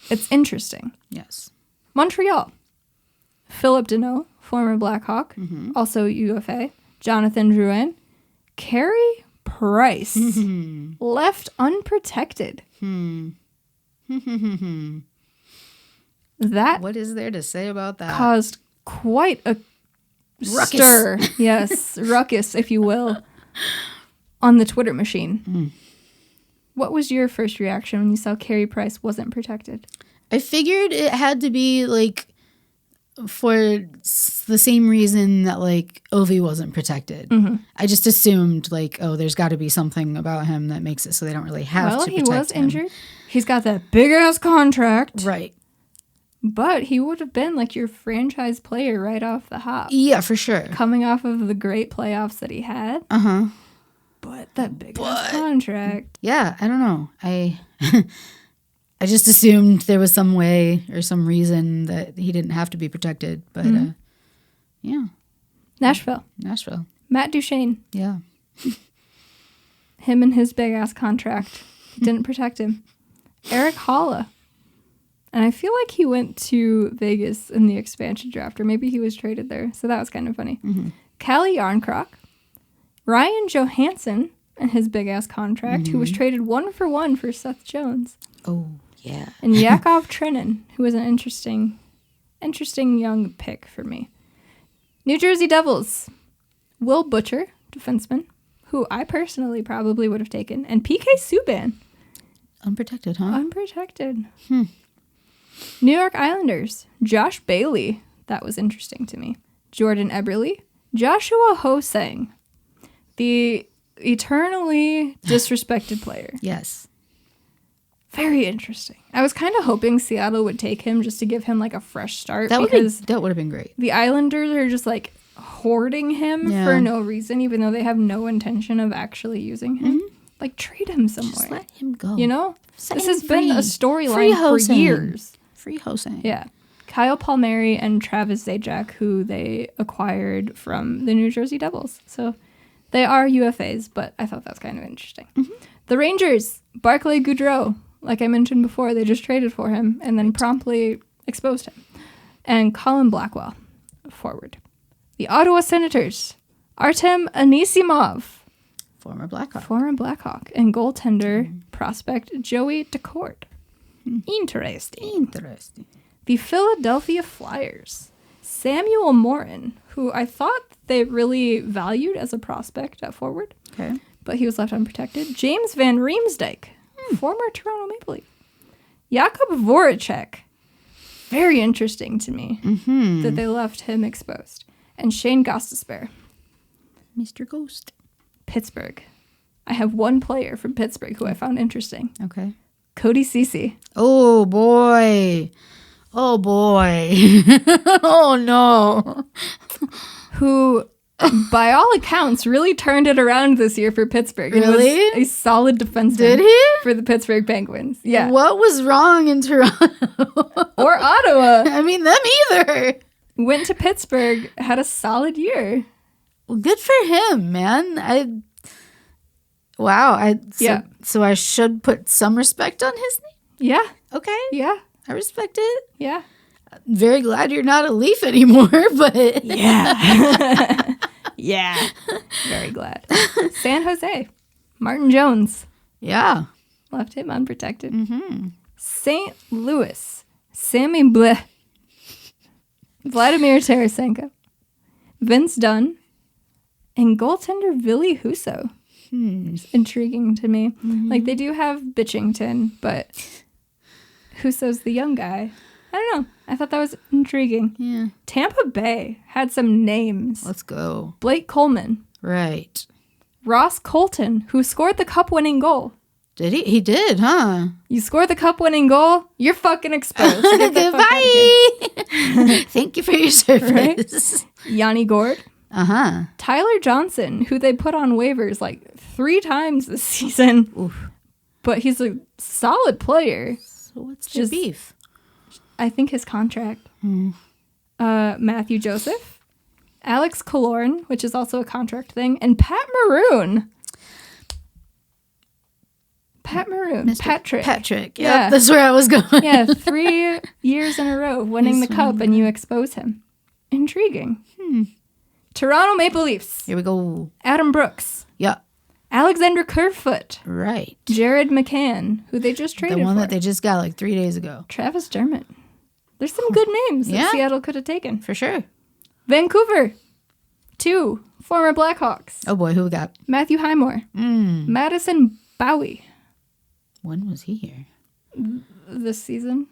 It's interesting. Yes. Montreal, Philip Deneau, former Blackhawk, also UFA, Jonathan Drouin, Carey Price left unprotected. That What is there to say about that? caused quite a Ruckus. stir. Yes, ruckus, if you will, on the Twitter machine. What was your first reaction when you saw Carey Price wasn't protected? I figured it had to be like for the same reason that like Ovi wasn't protected. I just assumed like, oh, there's got to be something about him that makes it so they don't really have to protect him. Well, he was injured. He's got that big-ass contract. Right. But he would have been like your franchise player right off the hop. Yeah, for sure. Coming off of the great playoffs that he had. Uh-huh. But that big-ass contract. Yeah, I don't know. I just assumed there was some way or some reason that he didn't have to be protected. But, yeah. Nashville. Matt Duchene. Yeah. Him and his big-ass contract. Didn't protect him. Eric Holla. And I feel like he went to Vegas in the expansion draft, or maybe he was traded there. So that was kind of funny. Callie Yarncroc. Ryan Johansson and his big-ass contract, who was traded 1-for-1 for Seth Jones. Oh, yeah. And Yakov Trenin, who was an interesting young pick for me. New Jersey Devils. Will Butcher, defenseman, who I personally probably would have taken. And PK Subban. Unprotected, huh? Unprotected. New York Islanders. Josh Bailey. That was interesting to me. Jordan Eberle. Joshua Ho-Sang. The eternally disrespected player. Yes. Very interesting. I was kind of hoping Seattle would take him just to give him like a fresh start. That would have been great. The Islanders are just like hoarding him for no reason, even though they have no intention of actually using him. Like, trade him somewhere. Just let him go. You know? Set This him has been a free. storyline for years. Free Ho-Sang. Yeah. Kyle Palmieri and Travis Zajac, who they acquired from the New Jersey Devils. So they are UFAs, but I thought that was kind of interesting. The Rangers, Barclay Goodrow. Like I mentioned before, they just traded for him and then promptly exposed him. And Colin Blackwell, forward. The Ottawa Senators, Artem Anisimov. Former Blackhawk. And goaltender prospect Joey Decourt. Interesting. The Philadelphia Flyers, Samuel Morin, who I thought they really valued as a prospect at forward. Okay. But he was left unprotected. James Van Riemsdyk, former Toronto Maple Leaf. Jakub Voracek. Very interesting to me that they left him exposed. And Shane Gostisbehere. Mr. Ghost. Pittsburgh. I have one player from Pittsburgh who I found interesting. Okay. Cody Ceci. Oh, boy. Oh, no. Who, by all accounts, really turned it around this year for Pittsburgh. And Really? was a solid defenseman. Did he? For the Pittsburgh Penguins. Yeah. What was wrong in Toronto? Or Ottawa. I mean, them either. Went to Pittsburgh, had a solid year. Well, good for him, man. So I should put some respect on his name? Yeah. Okay. Yeah. I respect it. Yeah. I'm very glad you're not a Leaf anymore, but... Yeah. Yeah. Very glad. San Jose. Martin Jones. Yeah. Left him unprotected. St. Louis. Sammy Bleh. Vladimir Tarasenko. Vince Dunn. And goaltender Ville Husso. It's intriguing to me. Like, they do have Bitchington, but Husso's the young guy. I don't know. I thought that was intriguing. Yeah. Tampa Bay had some names. Let's go. Blake Coleman. Right. Ross Colton, who scored the cup-winning goal. Did he? He did, huh? You score the cup-winning goal, you're fucking exposed. So get the fuck out of Goodbye. Thank you for your service. here. Yanni Gord. Uh-huh. Tyler Johnson, who they put on waivers like 3 times this season. Oof. But he's a solid player. So what's the beef? I think his contract. Matthew Joseph. Alex Killorn, which is also a contract thing. And Pat Maroon. Patrick. Patrick. Yeah. Yep, that's where I was going. Yeah, 3 years in a row winning the cup and you expose him. Intriguing. Toronto Maple Leafs. Here we go. Adam Brooks. Yeah. Alexander Kerfoot. Right. Jared McCann, who they just traded The one for. that they just got like 3 days ago. Travis Dermott. There's some good names that Yeah. Seattle could have taken. For sure. Vancouver. 2 former Blackhawks. Oh boy, who we got? Matthew Highmore. Madison Bowie. When was he here? This season.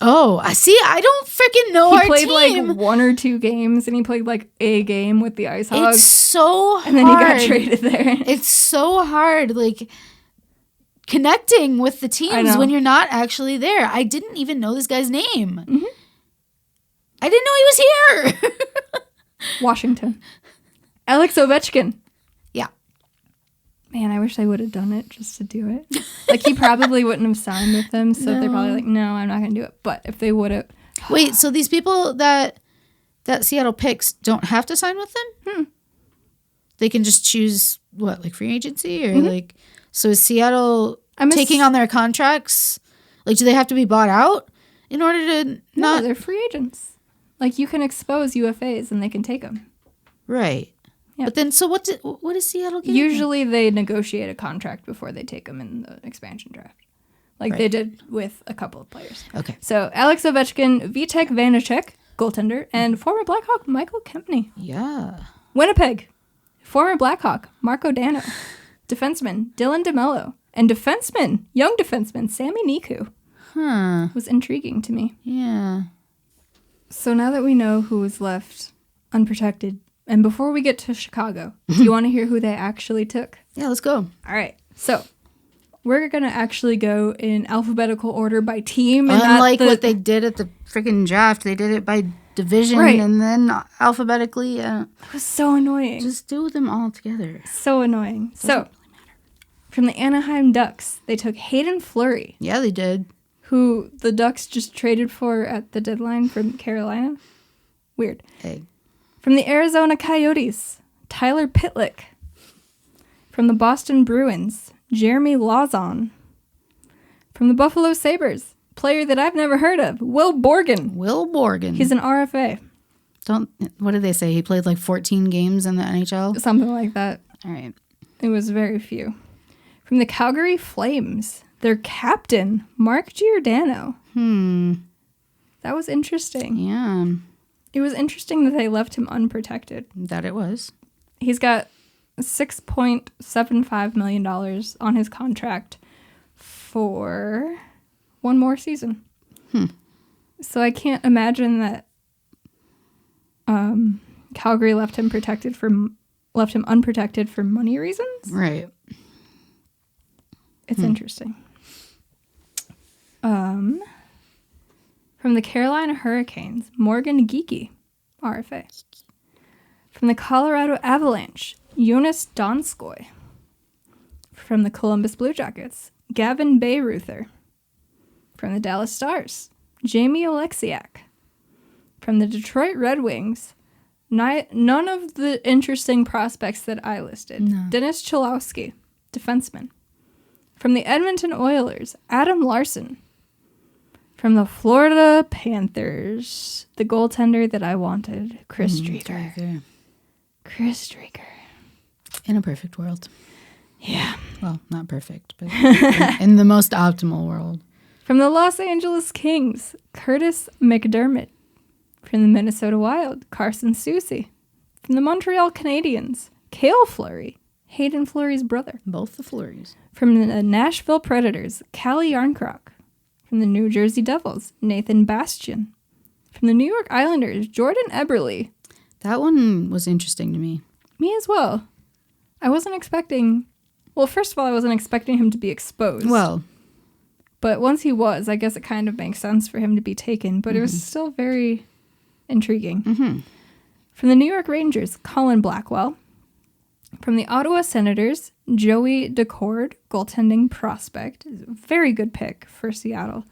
Oh, I see. I don't freaking know He our played team. like 1 or 2 games, and he played like a game with the Ice Hogs. It's so hard. And then he got traded there. It's so hard, like connecting with the I teams know. when you're not actually there. I didn't even know this guy's name. I didn't know he was here. Washington. Alex Ovechkin. Yeah. Man, I wish I would have done it just to do it. Like, he probably wouldn't have signed with them, so they're probably like, no, I'm not going to do it. But if they would have... Wait, so these people that Seattle picks don't have to sign with them? They can just choose, what, like free agency? Or like... So is Seattle taking on their contracts? Like, do they have to be bought out in order to No, not... they're free agents. Like, you can expose UFAs and they can take them. Right. Yep. But then, so what is Seattle getting? Usually they negotiate a contract before they take them in the expansion draft. Like they did with a couple of players. Okay. So Alex Ovechkin, Vitek Vanacek, goaltender, and former Blackhawk Michael Kempney. Yeah. Winnipeg, former Blackhawk Marco Dano, defenseman Dylan DeMello, and young defenseman Sammy Niku. Huh. Was intriguing to me. Yeah. So now that we know who was left unprotected, and before we get to Chicago, do you want to hear who they actually took? Yeah, let's go. All right. So we're going to actually go in alphabetical order by team. And Unlike what they did at the freaking draft, they did it by division and then alphabetically. It was so annoying. Just do them all together. So annoying. So from the Anaheim Ducks, they took Hayden Fleury. Yeah, they did. Who the Ducks just traded for at the deadline from Carolina. Weird. Hey. From the Arizona Coyotes, Tyler Pitlick. From the Boston Bruins, Jeremy Lauzon. From the Buffalo Sabres, player that I've never heard of, Will Borgen. Will Borgen. He's an RFA. What did they say? He played like 14 games in the NHL? Something like that. All right. It was very few. From the Calgary Flames, their captain, Mark Giordano. That was interesting. Yeah. It was interesting that they left him unprotected. That it was. He's got $6.75 million on his contract for 1 more season. So I can't imagine that Calgary left him unprotected for money reasons. Right. It's interesting. From the Carolina Hurricanes, Morgan Geekie, RFA. From the Colorado Avalanche, Jonas Donskoy. From the Columbus Blue Jackets, Gavin Bayreuther. From the Dallas Stars, Jamie Oleksiak. From the Detroit Red Wings, none of the interesting prospects that I listed. No. Dennis Cholowski, defenseman. From the Edmonton Oilers, Adam Larson. From the Florida Panthers, the goaltender that I wanted, Chris Streeter. Chris Streeter. In a perfect world. Yeah. Well, not perfect, but in the most optimal world. From the Los Angeles Kings, Curtis McDermott. From the Minnesota Wild, Carson Soucy. From the Montreal Canadiens, Cale Fleury, Hayden Fleury's brother. Both the Flurries. From the Nashville Predators, Callie Yarncroc. From the New Jersey Devils, Nathan Bastian. From the New York Islanders, Jordan Eberle. That one was interesting to me. Me as well. I wasn't expecting... Well, first of all, I wasn't expecting him to be exposed. Well. But once he was, I guess it kind of makes sense for him to be taken. But it was still very intriguing. From the New York Rangers, Colin Blackwell. From the Ottawa Senators, Joey Decord, goaltending prospect. Very good pick for Seattle.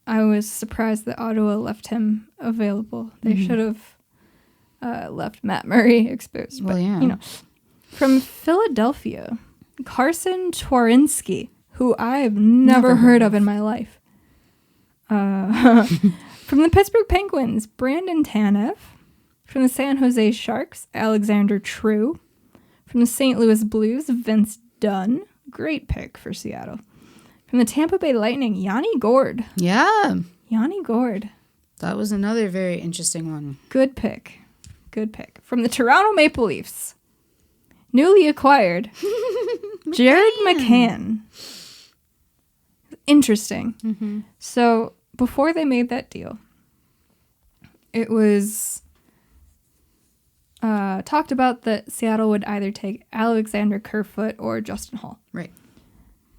I was surprised that Ottawa left him available. They should have left Matt Murray exposed. Well, but, yeah. you know. From Philadelphia, Carson Twarynski, who I've never heard of in my life. From the Pittsburgh Penguins, Brandon Tanev. From the San Jose Sharks, Alexander True. From the St. Louis Blues, Vince Dunn. Great pick for Seattle. From the Tampa Bay Lightning, Yanni Gourde. Yeah. Yanni Gourde. That was another very interesting one. Good pick. Good pick. From the Toronto Maple Leafs, newly acquired, Jared McCann. Interesting. Mm-hmm. So before they made that deal, it was talked about that Seattle would either take Alexander Kerfoot or Justin Hall. Right.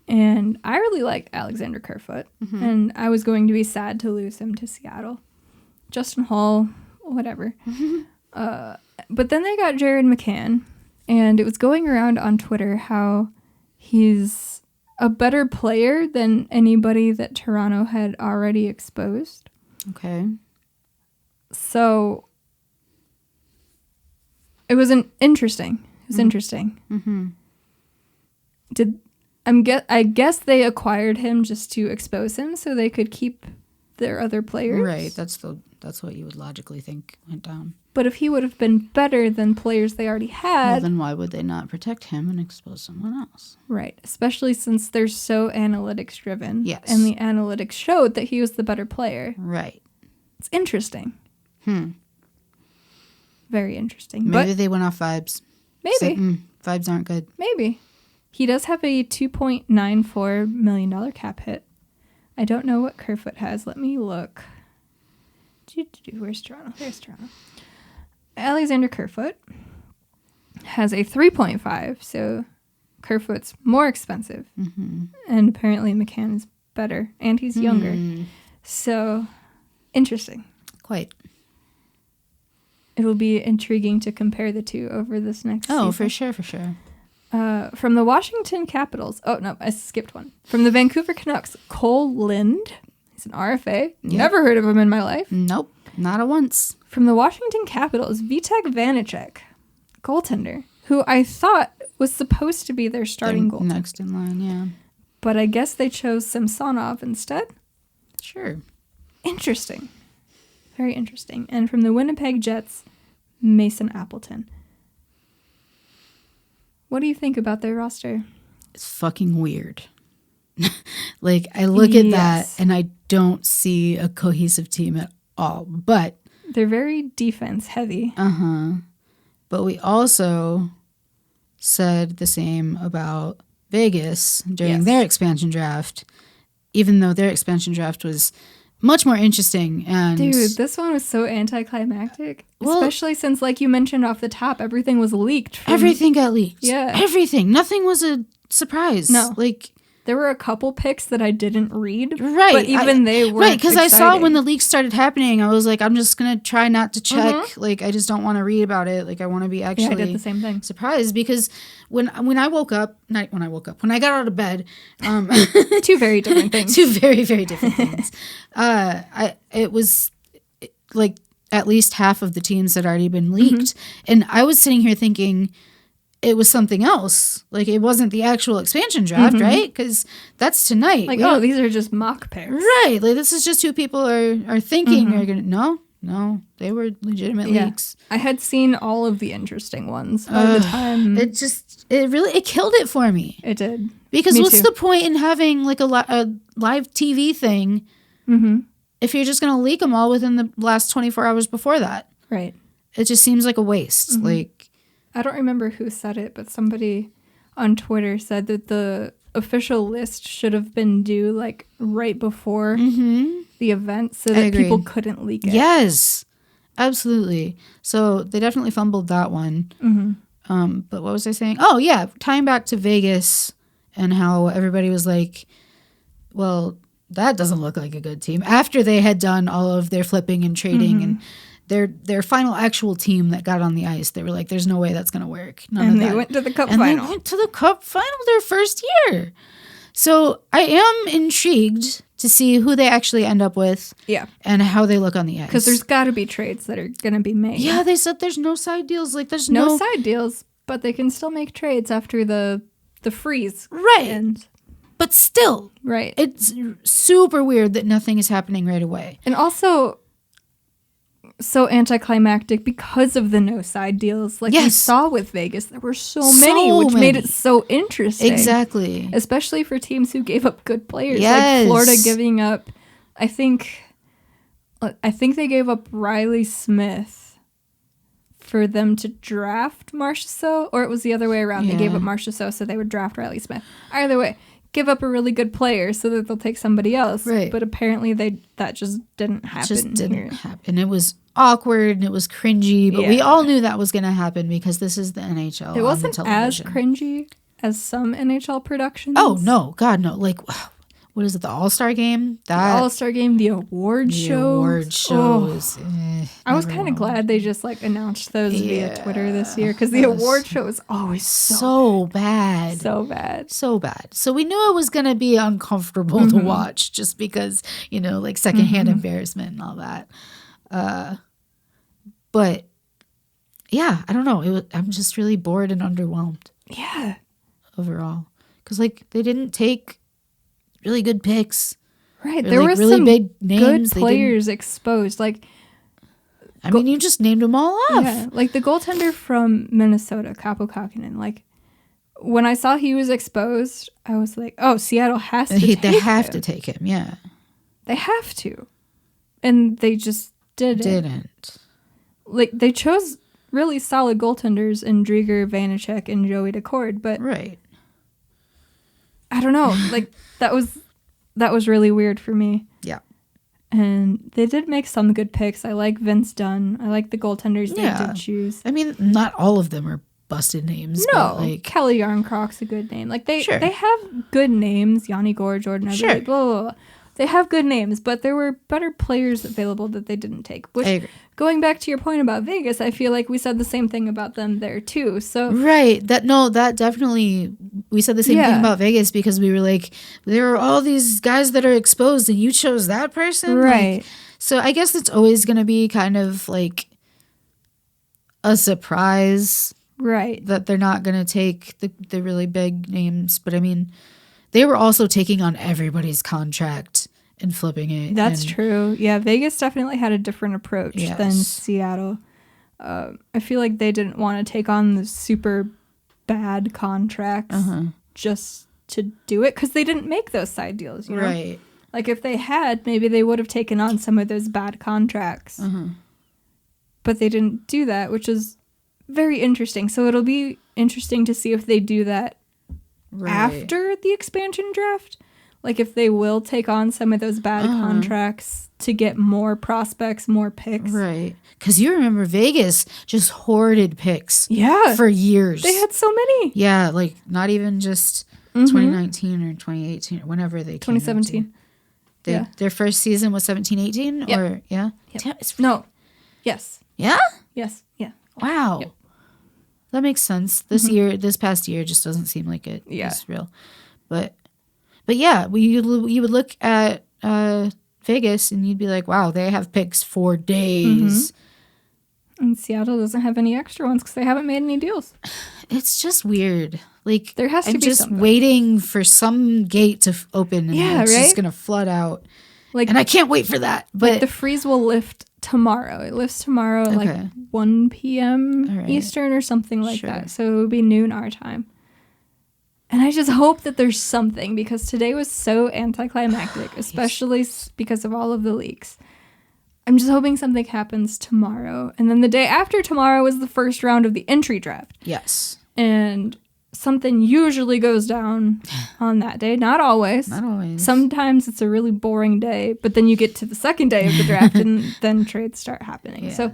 And I really like Alexander Kerfoot, Mm-hmm. and I was going to be sad to lose him to Seattle. Justin Hall, whatever. But then they got Jared McCann, and it was going around on Twitter how he's a better player than anybody that Toronto had already exposed. Okay. So it was interesting. It was interesting. Mm-hmm. I guess they acquired him just to expose him so they could keep their other players. Right. That's what you would logically think went down. But if he would have been better than players they already Well, had, then why would they not protect him and expose someone else? right? Especially since they're so analytics driven. Yes. And the analytics showed that he was the better player. Right. It's interesting. Very interesting. Maybe But they went off vibes. maybe. Said, vibes aren't good. Maybe. He does have a $2.94 million cap hit. I don't know what Kerfoot has. Let me look. Where's Toronto? There's Toronto. Alexander Kerfoot has a 3.5, so Kerfoot's more expensive. Mm-hmm. And apparently McCann is better, and he's younger. So, interesting. Quite. It'll be intriguing to compare the two over this next season. Oh, for sure, for sure. From the Washington Capitals. Oh, no, I skipped one. From the Vancouver Canucks, Cole Lind. He's an RFA. Yep. Never heard of him in my life. Nope, not a once. From the Washington Capitals, Vitek Vanacek, goaltender, who I thought was supposed to be their starting goaltender. Next in line, yeah. But I guess they chose Samsonov instead. Sure. Interesting. Very interesting. And from the Winnipeg Jets, Mason Appleton. What do you think about their roster? It's fucking weird. Like, I look at that and I don't see a cohesive team at all. But they're very defense heavy. But we also said the same about Vegas during their expansion draft, even though their expansion draft was much more interesting. And dude, this one was so anticlimactic, especially since, like you mentioned off the top, everything was leaked. Everything got leaked. Yeah. Everything. Nothing was a surprise. No. Like, there were a couple picks that I didn't read. Right. But even they were right, because I saw when the leaks started happening, I was like, I'm just going to try not to check. Like, I just don't want to read about it. Like, I want to be actually I did the same thing. surprised, because when I woke up, when I got out of bed, Two very different things. two very, very different things. It was like at least half of the teams had already been leaked. And I was sitting here thinking it was something else. Like, it wasn't the actual expansion draft, right? Because that's tonight. Like, oh, these are just mock picks. Right. Like, this is just who people are thinking are going to... No, they were legitimate leaks. I had seen all of the interesting ones by the time. It killed it for me. It did. Because Me what's too. the point in having like a live TV thing if you're just going to leak them all within the last 24 hours before that? Right. It just seems like a waste. Like, I don't remember who said it, but somebody on Twitter said that the official list should have been due like right before the event so that people couldn't leak it. Yes, absolutely. So they definitely fumbled that one. But what was I saying? Oh, yeah. Tying back to Vegas and how everybody was like, well, that doesn't look like a good team. After they had done all of their flipping and trading and their final actual team that got on the ice, they were like, there's no way that's going to work. And they went to the cup final. They went to the cup final their first year. So I am intrigued to see who they actually end up with. Yeah. And how they look on the ice. Because there's got to be trades that are going to be made. Yeah, they said there's no side deals. Like, there's no side deals, but they can still make trades after the freeze. Right. And but still. Right. It's super weird that nothing is happening right away. And also, So anticlimactic because of the no side deals. Like we saw with Vegas, there were so many, which made it so interesting. Exactly. Especially for teams who gave up good players. Like Florida giving up, I think they gave up Riley Smith for them to draft Marchessault, or it was the other way around. They gave up Marchessault so they would draft Riley Smith. Either way, give up a really good player so that they'll take somebody else. Right. But apparently that just didn't happen. It was awkward and it was cringy, but we all knew that was going to happen because this is the NHL. It wasn't as cringy as some NHL productions. Oh, no. God, no. Like, what is it? The All-Star Game? The All-Star Game, the award shows. The award shows. I was kind of glad they just like announced those via Twitter this year because the award show is always so bad. So bad. So bad. So we knew it was going to be uncomfortable to watch just because, like secondhand embarrassment and all that. But yeah, I don't know. I'm just really bored and underwhelmed. Yeah. Overall. Because like they didn't take really good picks. Right. There were really some big names. Good players exposed. Like, I mean, you just named them all off. Yeah. Like the goaltender from Minnesota, Kaapo Kähkönen. Like when I saw he was exposed, I was like, oh, Seattle has to take him. They have to take him. Yeah. They have to. And they just didn't. Like they chose really solid goaltenders in Driedger, Vanacek, and Joey Decord, but right. I don't know. Like that was really weird for me. Yeah. And they did make some good picks. I like Vince Dunn. I like the goaltenders they did choose. I mean, not all of them are busted names. No, but like Kelly Yarncroft's a good name. Like they have good names. Yanni Gore, Jordan Eberle, blah, blah, blah. They have good names, but there were better players available that they didn't take. Which, I agree. Going back to your point about Vegas, I feel like we said the same thing about them there too. So right, that definitely we said the same thing about Vegas because we were like, there are all these guys that are exposed, and you chose that person, right? Like, so I guess it's always going to be kind of like a surprise, right? That they're not going to take the really big names, but I mean. They were also taking on everybody's contract and flipping it. That's true. Yeah, Vegas definitely had a different approach than Seattle. I feel like they didn't want to take on the super bad contracts just to do it because they didn't make those side deals. You know? Right. Like if they had, maybe they would have taken on some of those bad contracts. But they didn't do that, which is very interesting. So it'll be interesting to see if they do that after the expansion draft, like if they will take on some of those bad contracts to get more prospects, more picks, right? Because you remember Vegas just hoarded picks, for years. They had so many, like not even just 2019 or 2018 or whenever they came 2017. Their first season was 17-18 or Damn, wow. Yep. That makes sense. This past year just doesn't seem like it is real. But yeah, you would look at Vegas and you'd be like, wow, they have picks for days. And Seattle doesn't have any extra ones because they haven't made any deals. It's just weird. Like there has to be just something. Waiting for some gate to open and it's just gonna flood out. Like, and I can't wait for that. But like the freeze will lift tomorrow. It lifts tomorrow at like 1 p.m. Eastern or something like that. So it would be noon our time. And I just hope that there's something because today was so anticlimactic, especially because of all of the leaks. I'm just hoping something happens tomorrow. And then the day after tomorrow is the first round of the entry draft. Yes. And something usually goes down on that day. Not always. Not always. Sometimes it's a really boring day, but then you get to the second day of the draft and then trades start happening. So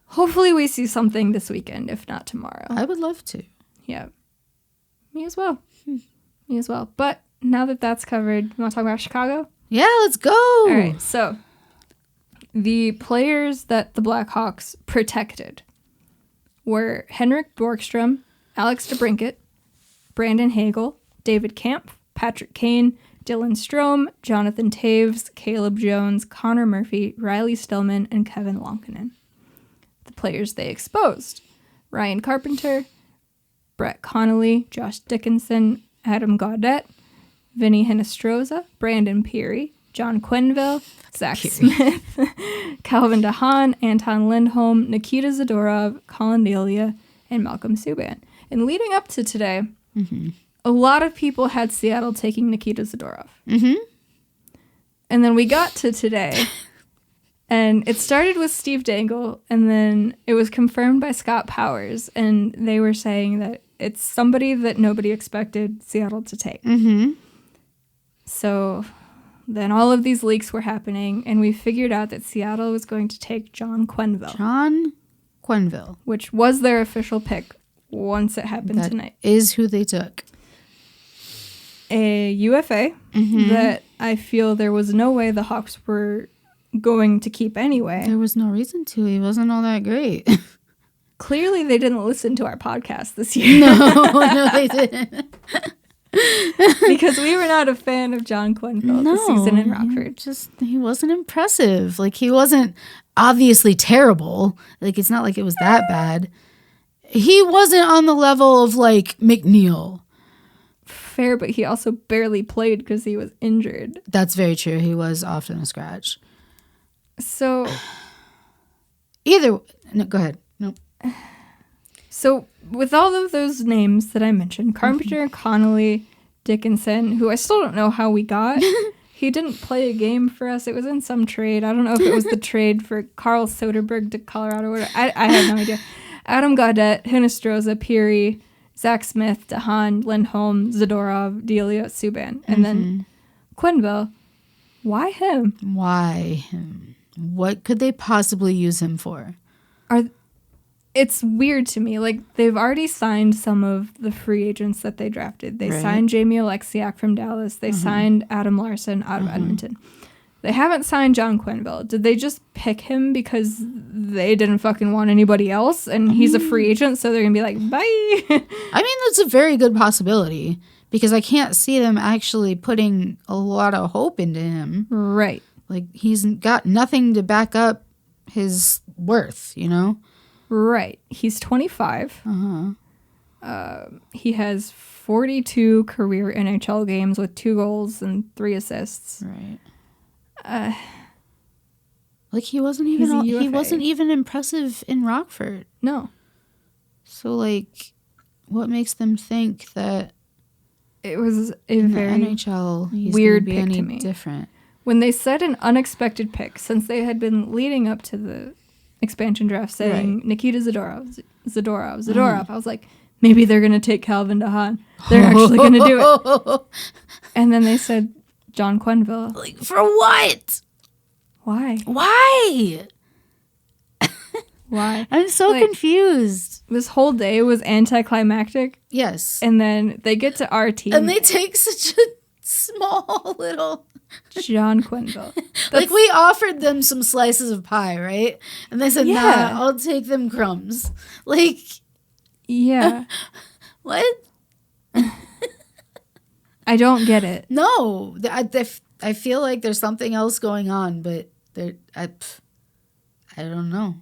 hopefully we see something this weekend, if not tomorrow. I would love to. Yeah. Me as well. Me as well. But now that that's covered, you want to talk about Chicago? Yeah, let's go. All right. So the players that the Blackhawks protected were Henrik Borgstrom, Alex DeBrincat, Brandon Hagel, David Kampf, Patrick Kane, Dylan Strome, Jonathan Taves, Caleb Jones, Connor Murphy, Riley Stillman, and Kevin Lonkinen. The players they exposed: Ryan Carpenter, Brett Connolly, Josh Dickinson, Adam Gaudette, Vinny Hinostroza, Brandon Peary, John Quenneville, Zach Smith, Calvin DeHaan, Anton Lindholm, Nikita Zadorov, Colin Delia, and Malcolm Subban. And leading up to today, a lot of people had Seattle taking Nikita Zadorov. And then we got to today, and it started with Steve Dangle, and then it was confirmed by Scott Powers, and they were saying that it's somebody that nobody expected Seattle to take. So then all of these leaks were happening, and we figured out that Seattle was going to take John Quenneville. John Quenneville. Which was their official pick once it happened tonight. Is who they took. A UFA that I feel there was no way the Hawks were going to keep anyway. There was no reason to. He wasn't all that great. Clearly, they didn't listen to our podcast this year. No, they didn't. Because we were not a fan of John Quenneville this season in Rockford. He wasn't impressive. Like, he wasn't obviously terrible. Like, it's not like it was that bad. He wasn't on the level of, like, McNeil. Fair, but he also barely played because he was injured. That's very true. He was often a scratch. So... No, go ahead. No. So, with all of those names that I mentioned, Carpenter, Connolly, Dickinson, who I still don't know how we got. He didn't play a game for us. It was in some trade. I don't know if it was the trade for Carl Soderberg to Colorado. I have no idea. Adam Gaudette, Hinostroza, Peary, Zach Smith, DeHaan, Lindholm, Zadorov, Delia, Subban. And then Quenneville. Why him? Why him? What could they possibly use him for? It's weird to me. Like, they've already signed some of the free agents that they drafted. They signed Jamie Alexiak from Dallas. They signed Adam Larson out of Edmonton. They haven't signed John Quenneville. Did they just pick him because they didn't fucking want anybody else and he's a free agent, so they're going to be like, bye? I mean, that's a very good possibility because I can't see them actually putting a lot of hope into him. Right. Like, he's got nothing to back up his worth, you know? Right. He's 25. He has 42 career NHL games with 2 goals and 3 assists. Right. Like, he wasn't even impressive in Rockford. No. So, like, what makes them think that it was a in very the NHL he's weird be pick any to me. Different? When they said an unexpected pick, since they had been leading up to the expansion draft saying Nikita Zadorov. I was like, maybe they're going to take Calvin DeHaan. They're actually going to do it. And then they said John Quenneville. Like, for what? Why? Why? Why? I'm so confused. This whole day was anticlimactic. Yes. And then they get to our team. And they take such a small little... John Quenneville. Like, we offered them some slices of pie, right? And they said, nah, I'll take them crumbs. Like... Yeah. What? I don't get it. No. I feel like there's something else going on, but I don't know.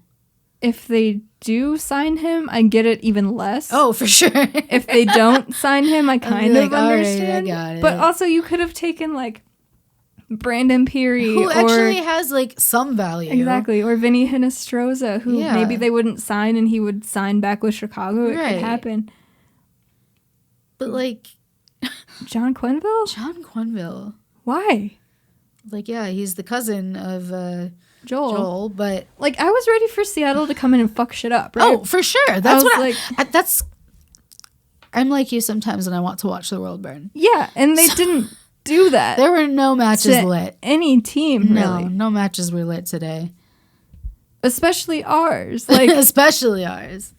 If they do sign him, I get it even less. Oh, for sure. If they don't sign him, I kind of understand. Right, I got it. But also, you could have taken, like, Brandon Peary. Who actually has, like, some value. Exactly. Or Vinny Hinostroza, who maybe they wouldn't sign and he would sign back with Chicago. It could happen. But, like... John Quenneville? John Quenneville. Why? Like, yeah, he's the cousin of Joel, but... Like, I was ready for Seattle to come in and fuck shit up, right? Oh, for sure. That's what that's... I'm like you sometimes and I want to watch the world burn. Yeah, and they didn't do that. There were no matches lit. Any team, really. No matches were lit today. Especially ours. Like, especially ours.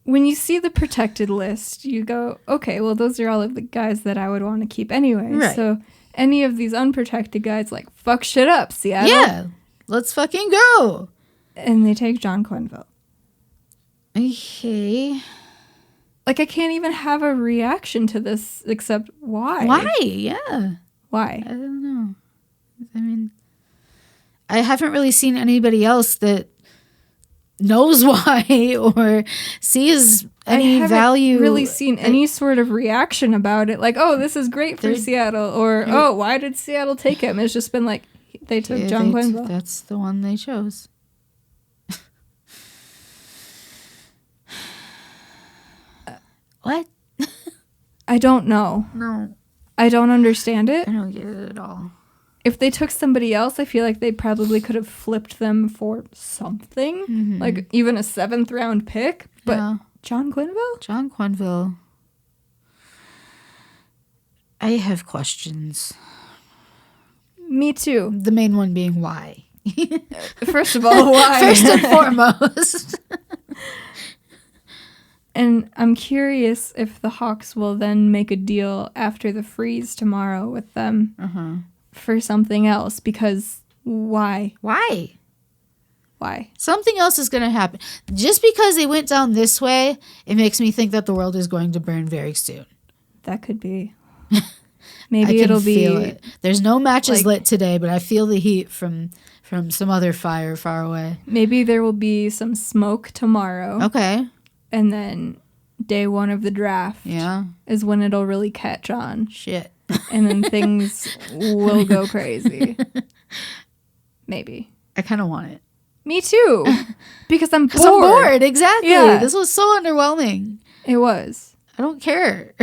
When you see the protected list, you go, okay, well, those are all of the guys that I would want to keep anyway. Right. So any of these unprotected guys, like, fuck shit up, Seattle. Yeah, let's fucking go. And they take John Quenneville. Okay. Like, I can't even have a reaction to this except why? Why? Yeah. Why? I don't know. I mean, I haven't really seen anybody else that knows why or sees any value. Really seen any sort of reaction about it. Like, oh, this is great for Seattle. Or, oh, why did Seattle take him? It's just been like, they took John Quenneville. That's the one they chose. What? I don't know. No. I don't understand it. I don't get it at all. If they took somebody else, I feel like they probably could have flipped them for something. Mm-hmm. Like even a 7th round pick. But Yeah. John Quenneville? John Quenneville. I have questions. Me too. The main one being why. First of all, why? First and foremost. And I'm curious if the Hawks will then make a deal after the freeze tomorrow with them for something else. Because why? Why? Why? Something else is going to happen. Just because they went down this way, it makes me think that the world is going to burn very soon. That could be. Maybe it'll be. Feel it. There's no matches lit today, but I feel the heat from some other fire far away. Maybe there will be some smoke tomorrow. Okay. And then day 1 of the draft is when it'll really catch on. Shit. And then things will go crazy. Maybe. I kind of want it. Me too. Because I'm bored. I'm bored, exactly. Yeah. This was so underwhelming. It was. I don't care.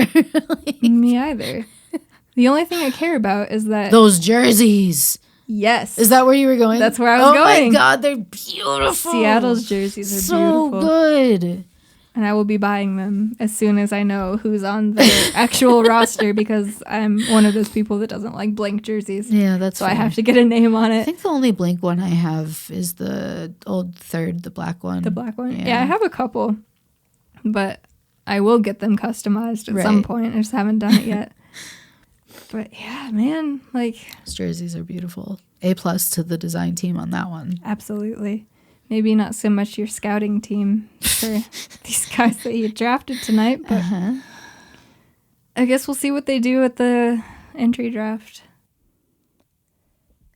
Me either. The only thing I care about is that... Those jerseys. Yes. Is that where you were going? That's where I was going. Oh my God, they're beautiful. Seattle's jerseys are so beautiful. Good. And I will be buying them as soon as I know who's on the actual roster because I'm one of those people that doesn't like blank jerseys. Yeah, that's so fair. I have to get a name on it. I think the only blank one I have is the old third, the black one. The black one? Yeah, I have a couple. But I will get them customized at some point. I just haven't done it yet. But yeah, man, like... Those jerseys are beautiful. A+ to the design team on that one. Absolutely. Maybe not so much your scouting team for these guys that you drafted tonight, but I guess we'll see what they do at the entry draft.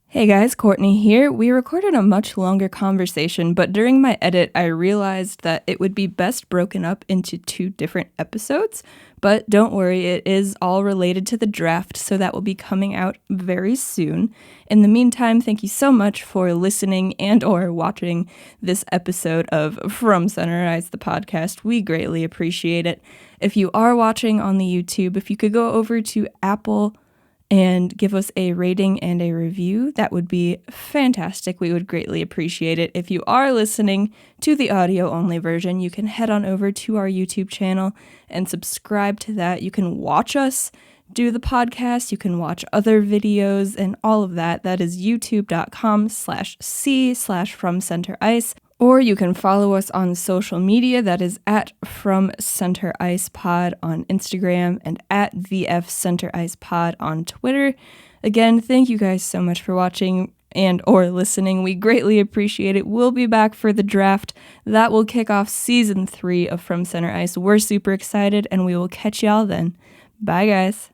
Hey guys, Courtney here. We recorded a much longer conversation, but during my edit, I realized that it would be best broken up into 2 different episodes. But don't worry, it is all related to the draft, so that will be coming out very soon. In the meantime, thank you so much for listening and or watching this episode of From Center Ice, the podcast. We greatly appreciate it. If you are watching on the YouTube, if you could go over to Apple and give us a rating and a review, that would be fantastic. We would greatly appreciate it. If you are listening to the audio-only version, you can head on over to our YouTube channel and subscribe to that. You can watch us do the podcast. You can watch other videos and all of that. That is youtube.com/c/FromCenterIce. Or you can follow us on social media. That is at From Center Ice Pod on Instagram and at VF Center Ice Pod on Twitter. Again, thank you guys so much for watching and or listening. We greatly appreciate it. We'll be back for the draft. That will kick off season 3 of From Center Ice. We're super excited and we will catch y'all then. Bye guys.